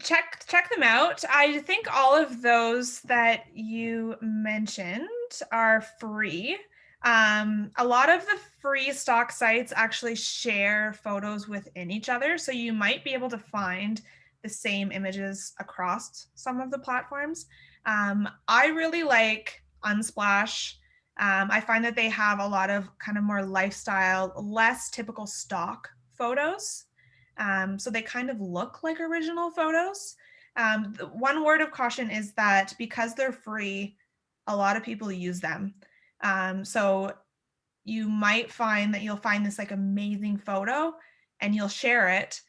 check them out. I think all of those that you mentioned are free. A lot of the free stock sites actually share photos within each other, so you might be able to find the same images across some of the platforms. I really like Unsplash. I find that they have a lot of kind of more lifestyle, less typical stock photos. So they kind of look like original photos. The one word of caution is that because they're free, a lot of people use them. So you might find that you'll find this like amazing photo and you'll share it,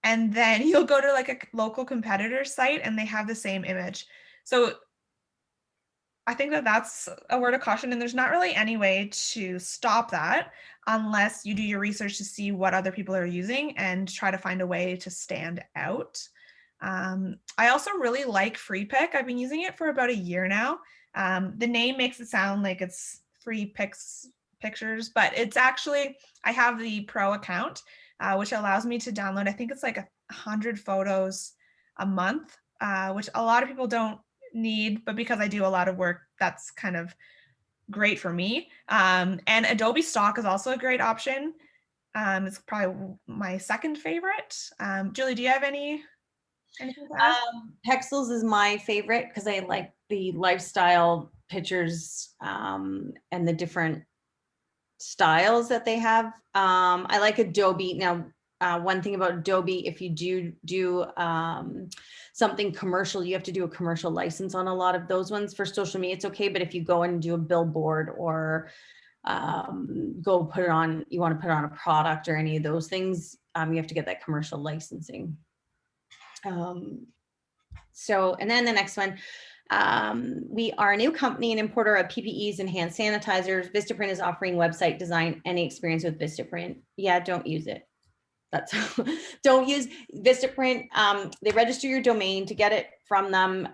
and then you'll go to like a local competitor site and they have the same image. So I think that that's a word of caution, and there's not really any way to stop that unless you do your research to see what other people are using and try to find a way to stand out. I also really like Free Pick. I've been using it for about a year now. The name makes it sound like it's free pictures, but it's actually, I have the pro account, which allows me to download, I think it's like 100 photos a month, which a lot of people don't need, but because I do a lot of work, that's kind of great for me. And Adobe Stock is also a great option. It's probably my second favorite. Julie, do you have anything to add? Pexels is my favorite because I like the lifestyle pictures and the different styles that they have. I like Adobe. Now, one thing about Adobe, if you do something commercial, you have to do a commercial license on a lot of those ones. For social media, it's okay, but if you go and do a billboard or go put it on, you want to put it on a product or any of those things, you have to get that commercial licensing. So, and then the next one, we are a new company and importer of PPEs and hand sanitizers. Vistaprint is offering website design. Any experience with Vistaprint? Yeah, don't use it. That's don't use Vistaprint. They register your domain. To get it from them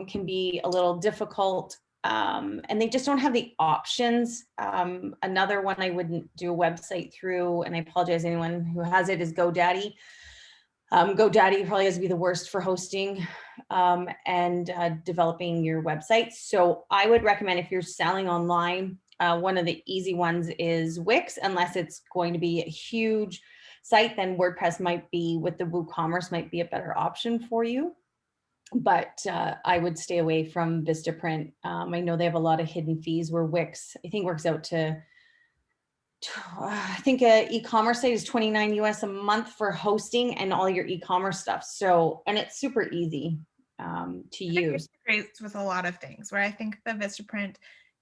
can be a little difficult, and they just don't have the options. Another one I wouldn't do a website through, and I apologize to anyone who has it, is GoDaddy. GoDaddy probably has to be the worst for hosting and developing your website. So I would recommend, if you're selling online, one of the easy ones is Wix, unless it's going to be a huge site, then WordPress might be, with the WooCommerce, might be a better option for you. But I would stay away from Vistaprint. I know they have a lot of hidden fees, where Wix, I think, works out to, I think an e-commerce site is $29 US a month for hosting and all your e-commerce stuff. So, and it's super easy to use. Great with a lot of things, where I think the Vistaprint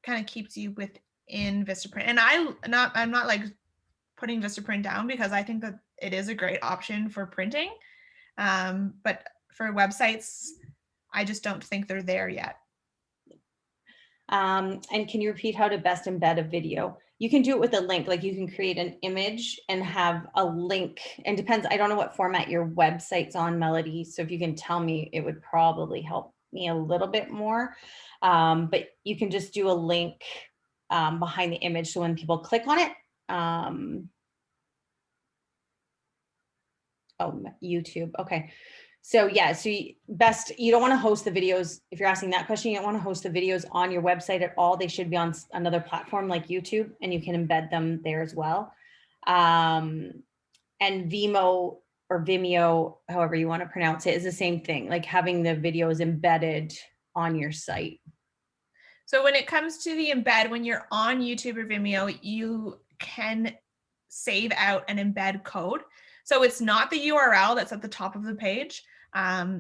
kind of keeps you within Vistaprint. And I'm not like putting Vistaprint down, because I think that it is a great option for printing. But for websites, I just don't think they're there yet. And can you repeat how to best embed a video? You can do it with a link, like you can create an image and have a link, and depends, I don't know what format your website's on, Melody. So if you can tell me, it would probably help me a little bit more. But you can just do a link behind the image. So when people click on it, oh, YouTube. Okay. So yeah, so you don't want to host the videos. If you're asking that question, you don't want to host the videos on your website at all. They should be on another platform like YouTube, and you can embed them there as well. And Vimeo or Vimeo, however you want to pronounce it, is the same thing, like having the videos embedded on your site. So when it comes to the embed, when you're on YouTube or Vimeo, you can save out an embed code. So it's not the URL that's at the top of the page.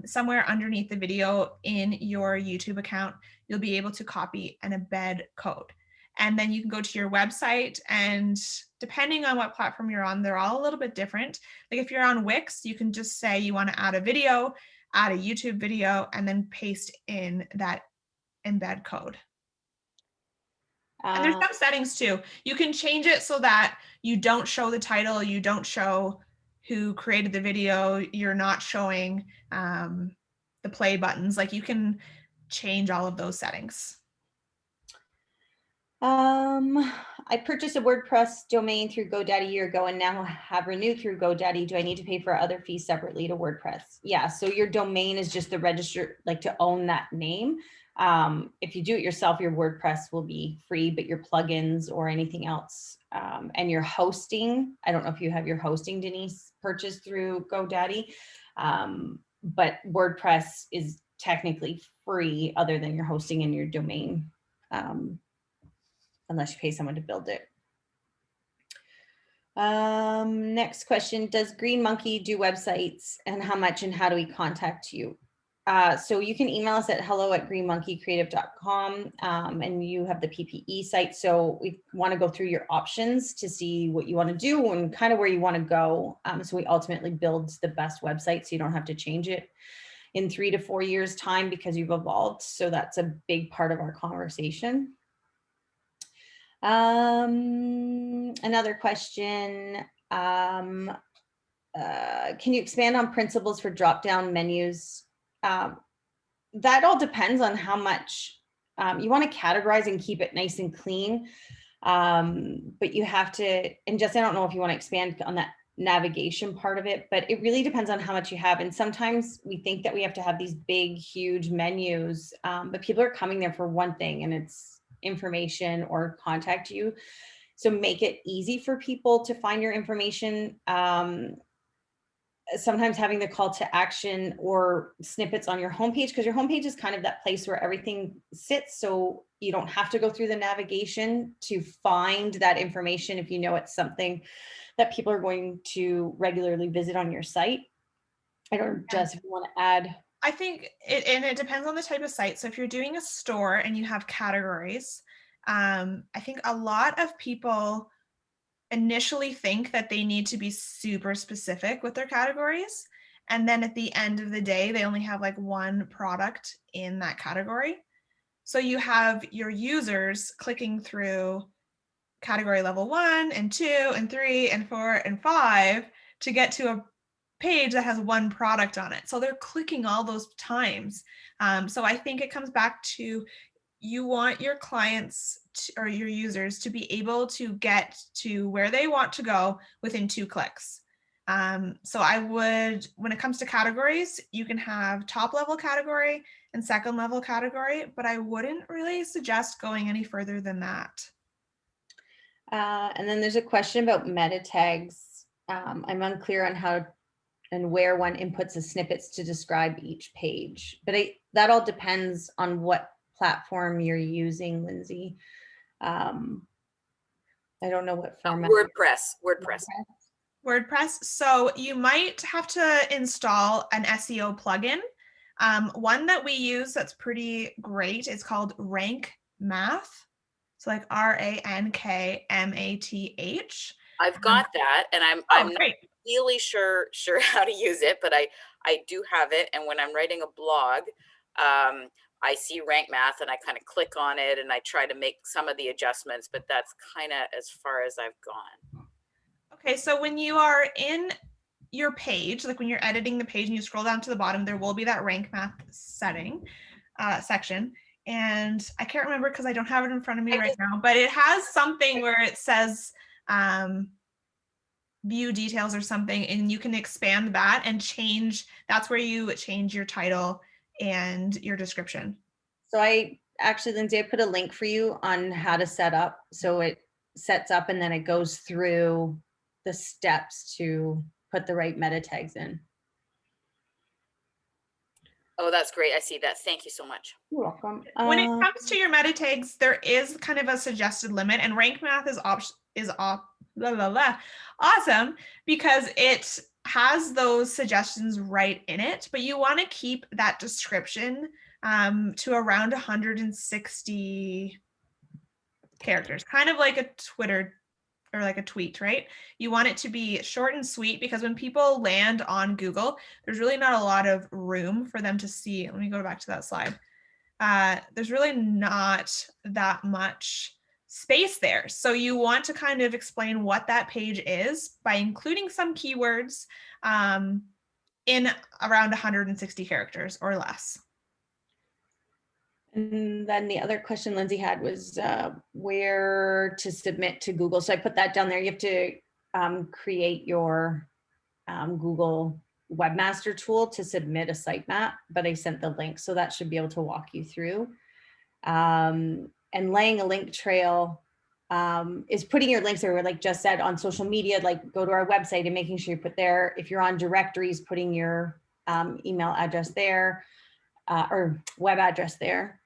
Somewhere underneath the video in your YouTube account, you'll be able to copy an embed code. And then you can go to your website, and depending on what platform you're on, they're all a little bit different. Like if you're on Wix, you can just say you want to add a video, add a YouTube video, and then paste in that embed code. And there's some settings too. You can change it so that you don't show the title, you don't show who created the video, you're not showing the play buttons. Like you can change all of those settings. I purchased a WordPress domain through GoDaddy a year ago and now have renewed through GoDaddy. Do I need to pay for other fees separately to WordPress? Yeah, so your domain is just the register, like to own that name. If you do it yourself, your WordPress will be free, but your plugins or anything else, and your hosting, I don't know if you have your hosting, Denise, purchased through GoDaddy, but WordPress is technically free other than your hosting and your domain, unless you pay someone to build it. Next question, does Green Monkey do websites, and how much, and how do we contact you? So you can email us at hello@greenmonkeycreative.com, and you have the PPE site. So we want to go through your options to see what you want to do and kind of where you want to go. So we ultimately build the best website so you don't have to change it in 3 to 4 years time because you've evolved. So that's a big part of our conversation. Another question, can you expand on principles for drop-down menus? That all depends on how much you want to categorize and keep it nice and clean. But you have to, and Jess, I don't know if you want to expand on that navigation part of it, but it really depends on how much you have. And sometimes we think that we have to have these big, huge menus, but people are coming there for one thing, and it's information or contact you. So make it easy for people to find your information. Sometimes having the call to action or snippets on your homepage, because your homepage is kind of that place where everything sits. So you don't have to go through the navigation to find that information if you know it's something that people are going to regularly visit on your site. I don't know, Jess, if you want to add. I think it depends on the type of site. So if you're doing a store and you have categories, I think a lot of people initially think that they need to be super specific with their categories. And then at the end of the day, they only have like one product in that category. So you have your users clicking through category level 1 and 2 and 3 and 4 and 5 to get to a page that has one product on it. So they're clicking all those times. So I think it comes back to, you want your clients or your users to be able to get to where they want to go within 2 clicks. So I would, when it comes to categories, you can have top level category and second level category, but I wouldn't really suggest going any further than that. And then there's a question about meta tags. I'm unclear on how and where one inputs the snippets to describe each page, but that all depends on what platform you're using, Lindsay. I don't know what format. WordPress. So you might have to install an SEO plugin. One that we use that's pretty great is called Rank Math. So like RANKMATH. I've got that, and I'm not really sure how to use it, but I do have it. And when I'm writing a blog, I see rank math and I kind of click on it and I try to make some of the adjustments, but that's kind of as far as I've gone. Okay, so when you are in your page, like when you're editing the page and you scroll down to the bottom, there will be that rank math section. And I can't remember because I don't have it in front of me right now, but it has something where it says view details or something, and you can expand that and change. That's where you change your title and your description. So Lindsay, I put a link for you on how to set up. So it sets up and then it goes through the steps to put the right meta tags in. Oh, that's great. I see that. Thank you so much. You're welcome. When it comes to your meta tags, there is kind of a suggested limit, and rank math is awesome because it has those suggestions right in it, but you want to keep that description to around 160 characters, kind of like a Twitter or like a tweet, right? You want it to be short and sweet because when people land on Google, there's really not a lot of room for them to see. Let me go back to that slide. There's really not that much space there. So you want to kind of explain what that page is by including some keywords in around 160 characters or less. And then the other question Lindsay had was where to submit to Google. So I put that down there. You have to create your Google Webmaster tool to submit a sitemap, but I sent the link, so that should be able to walk you through. And laying a link trail is putting your links there, like Jess said, on social media, like go to our website and making sure you put there. If you're on directories, putting your email address there or web address there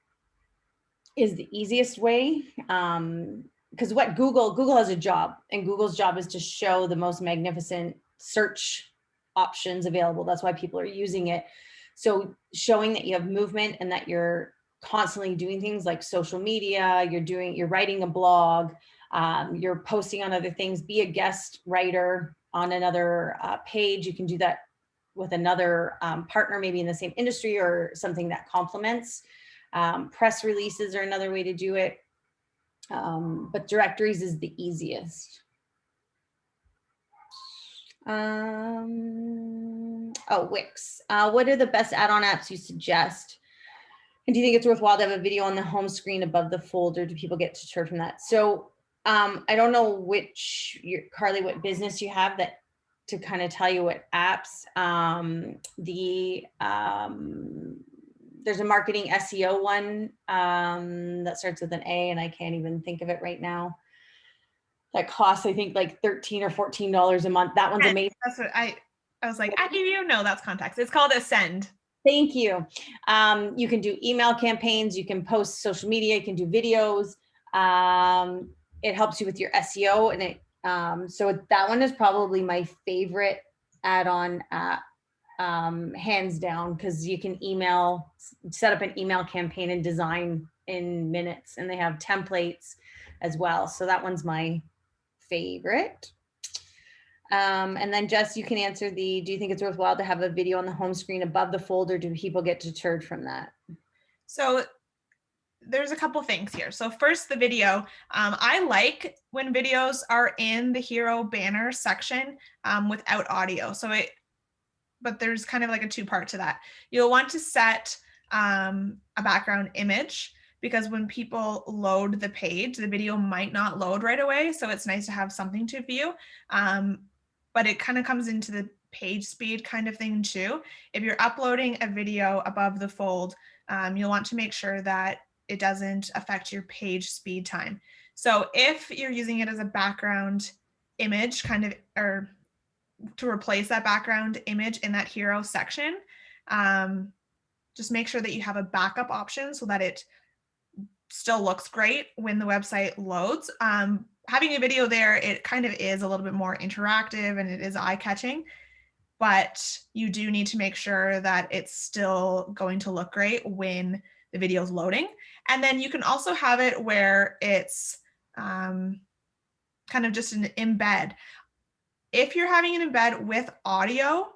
is the easiest way. Because what Google has a job, and Google's job is to show the most magnificent search options available. That's why people are using it. So showing that you have movement and that you're constantly doing things like social media, you're writing a blog, you're posting on other things, be a guest writer on another page. You can do that with another partner, maybe in the same industry or something that complements. Press releases are another way to do it. But directories is the easiest. Wix. What are the best add-on apps you suggest? And do you think it's worthwhile to have a video on the home screen above the folder? Do people get deterred from that? So I don't know Carly, what business you have that to kind of tell you what apps. There's a marketing SEO one that starts with an A, and I can't even think of it right now. That costs, I think, like $13 or $14 a month. That one's amazing. That's what I was like, I give you, no, that's Contacts. It's called Ascend. Thank you. You can do email campaigns. You can post social media. You can do videos. It helps you with your SEO. And so that one is probably my favorite add-on app, hands down, because you can set up an email campaign and design in minutes. And they have templates as well. So that one's my favorite. And then Jess, you can answer do you think it's worthwhile to have a video on the home screen above the folder? Do people get deterred from that? So there's a couple things here. So first, the video. I like when videos are in the hero banner section without audio. But there's kind of like a two-part to that. You'll want to set a background image, because when people load the page, the video might not load right away. So it's nice to have something to view. But it kind of comes into the page speed kind of thing too. If you're uploading a video above the fold, you'll want to make sure that it doesn't affect your page speed time. So if you're using it as a background image, or to replace that background image in that hero section, just make sure that you have a backup option so that it still looks great when the website loads. Having a video there, it kind of is a little bit more interactive and it is eye-catching, but you do need to make sure that it's still going to look great when the video is loading. And then you can also have it where it's kind of just an embed. If you're having an embed with audio,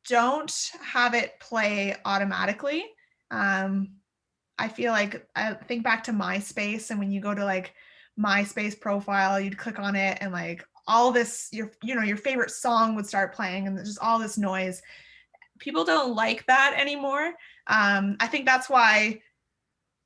don't have it play automatically. I feel like I think back to MySpace, and when you go to like MySpace profile, you'd click on it and like all this, your favorite song would start playing and just all this noise. People don't like that anymore. I think that's why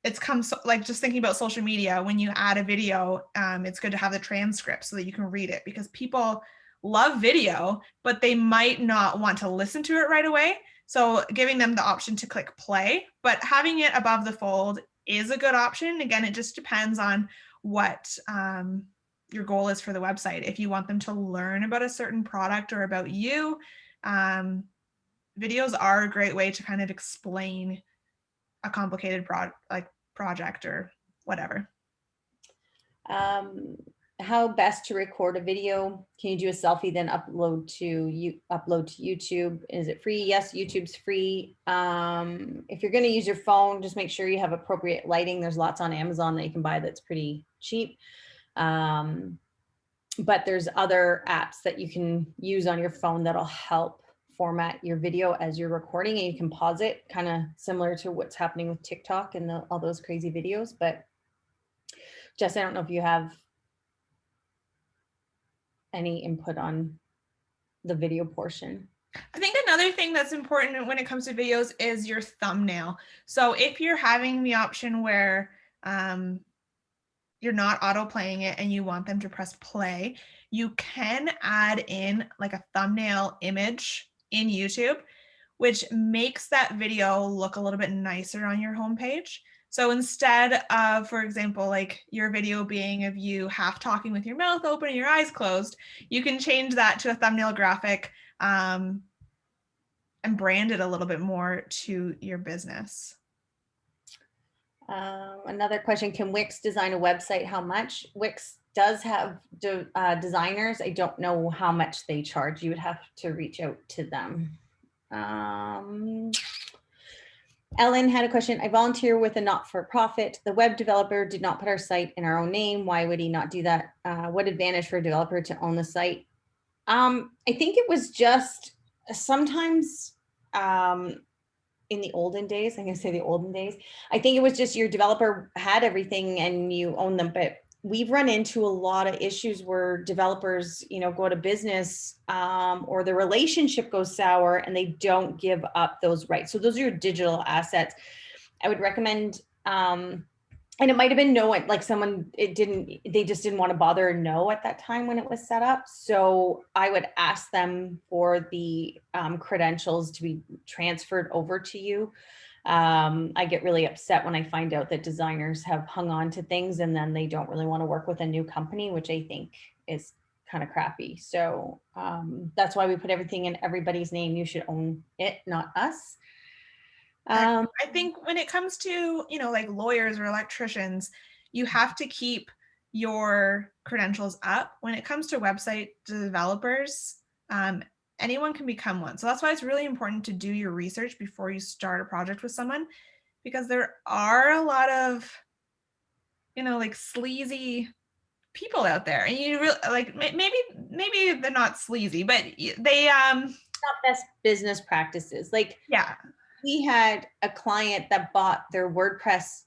it's come like just thinking about social media, when you add a video, it's good to have the transcript so that you can read it, because people love video, but they might not want to listen to it right away. So giving them the option to click play, but having it above the fold is a good option. Again, it just depends on what your goal is for the website. If you want them to learn about a certain product or about you, videos are a great way to kind of explain a complicated project or whatever. How best to record a video? Can you do a selfie then upload to YouTube? Is it free? Yes, YouTube's free. If you're going to use your phone, just make sure you have appropriate lighting. There's lots on Amazon that you can buy that's pretty cheap. But there's other apps that you can use on your phone that'll help format your video as you're recording, and you can pause it, kind of similar to what's happening with TikTok and all those crazy videos. But Jess, I don't know if you have any input on the video portion. I think another thing that's important when it comes to videos is your thumbnail. So if you're having the option where you're not auto playing it and you want them to press play, you can add in like a thumbnail image in YouTube, which makes that video look a little bit nicer on your homepage. So instead of, for example, like your video being of you half talking with your mouth open and your eyes closed, you can change that to a thumbnail graphic and brand it a little bit more to your business. Another question, can Wix design a website? How much? Wix does have designers. I don't know how much they charge. You would have to reach out to them. Ellen had a question. I volunteer with a not-for-profit. The web developer did not put our site in our own name. Why would he not do that? What advantage for a developer to own the site? I think it was just sometimes in the olden days, I'm going to say the olden days, I think it was just your developer had everything and you own them. But we've run into a lot of issues where developers, go out of business or the relationship goes sour and they don't give up those rights. So those are your digital assets. I would recommend, and it might have been no one, like someone, they just didn't want to bother no at that time when it was set up. So I would ask them for the credentials to be transferred over to you. I get really upset when I find out that designers have hung on to things and then they don't really want to work with a new company, which I think is kind of crappy. So that's why we put everything in everybody's name. You should own it, not us. I think when it comes to, like lawyers or electricians, you have to keep your credentials up. When it comes to website developers, anyone can become one. So that's why it's really important to do your research before you start a project with someone, because there are a lot of, like sleazy people out there, and you really like maybe they're not sleazy, but they not best business practices. Like, yeah. We had a client that bought their WordPress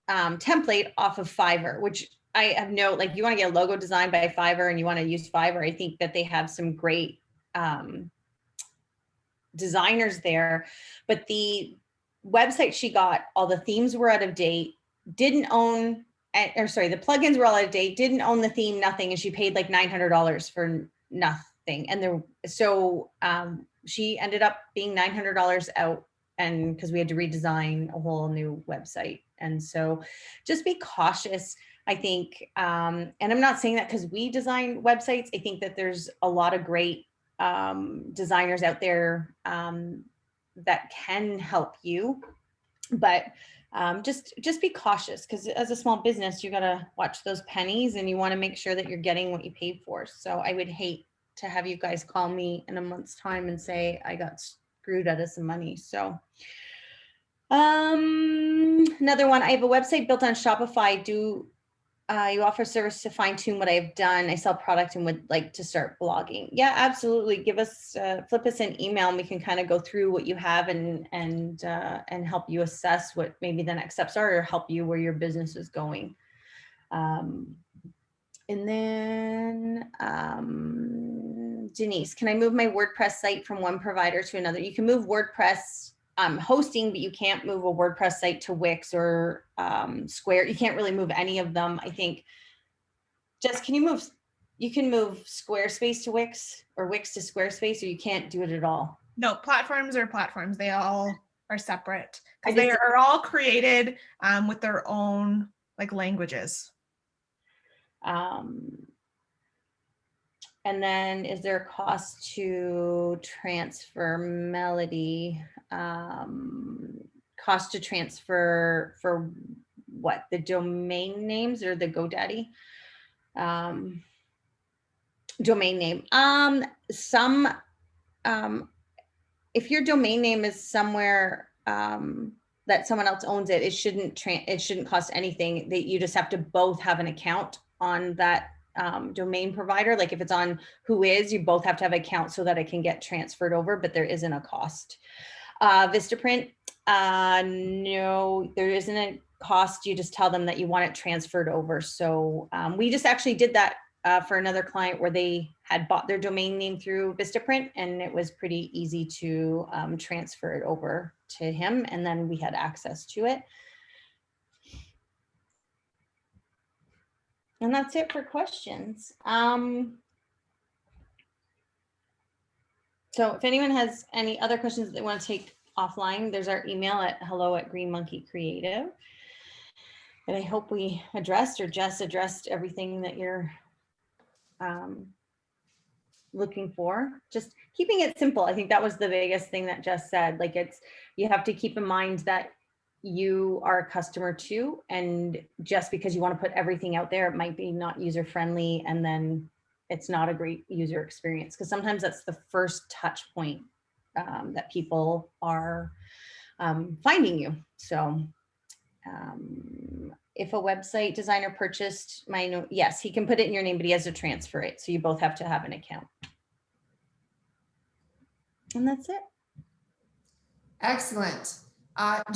template off of Fiverr, which I have no, like you want to get a logo designed by Fiverr and you want to use Fiverr. I think that they have some great designers there, but the website she got, all the themes were out of date, the plugins were all out of date, didn't own the theme, nothing. And she paid like $900 for nothing. And she ended up being $900 out. And because we had to redesign a whole new website. And so just be cautious, I think. And I'm not saying that because we design websites. I think that there's a lot of great designers out there that can help you. But just be cautious, because as a small business, you got to watch those pennies and you want to make sure that you're getting what you paid for. So I would hate to have you guys call me in a month's time and say, I got screwed out of some money. So another one, I have a website built on Shopify. Do You offer service to fine tune what I've done. I sell product and would like to start blogging. Yeah, absolutely. Give us, flip us an email and we can kind of go through what you have and help you assess what maybe the next steps are or help you where your business is going. And then Denise, can I move my WordPress site from one provider to another? You can move WordPress hosting, but you can't move a WordPress site to Wix or Square. You can't really move any of them. I think, Jess, can you move, you can move Squarespace to Wix or Wix to Squarespace, or you can't do it at all? No, platforms are platforms. They all are separate because they are all created with their own like languages. And then is there a cost to transfer Melody? Cost to transfer for what? The domain names or the GoDaddy? Domain name. If your domain name is somewhere that someone else owns it, it shouldn't cost anything. That you just have to both have an account on that domain provider. Like if it's on Whois, you both have to have an account so that it can get transferred over, but there isn't a cost. Vistaprint, no, there isn't a cost. You just tell them that you want it transferred over. So we just actually did that for another client where they had bought their domain name through Vistaprint, and it was pretty easy to transfer it over to him, and then we had access to it. And that's it for questions. So if anyone has any other questions that they want to take offline, there's our email at hello@greenmonkeycreative. And I hope we addressed, or Jess addressed, everything that you're looking for. Just keeping it simple. I think that was the biggest thing that Jess said. Like you have to keep in mind that you are a customer too, and just because you want to put everything out there, it might be not user friendly, and then it's not a great user experience, because sometimes that's the first touch point that people are finding you. So if a website designer purchased my note, yes, he can put it in your name, but he has to transfer it. So you both have to have an account. And that's it. Excellent.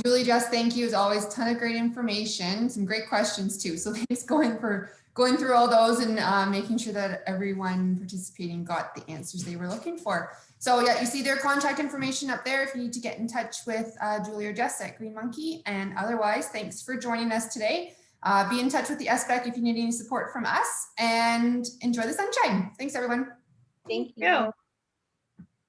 Julie, Jess, thank you as always. Ton of great information, some great questions too. So thanks going through all those and making sure that everyone participating got the answers they were looking for. So yeah, you see their contact information up there if you need to get in touch with Julie or Jess at Green Monkey. And otherwise, thanks for joining us today. Be in touch with the SBEC if you need any support from us, and enjoy the sunshine. Thanks, everyone. Thank you.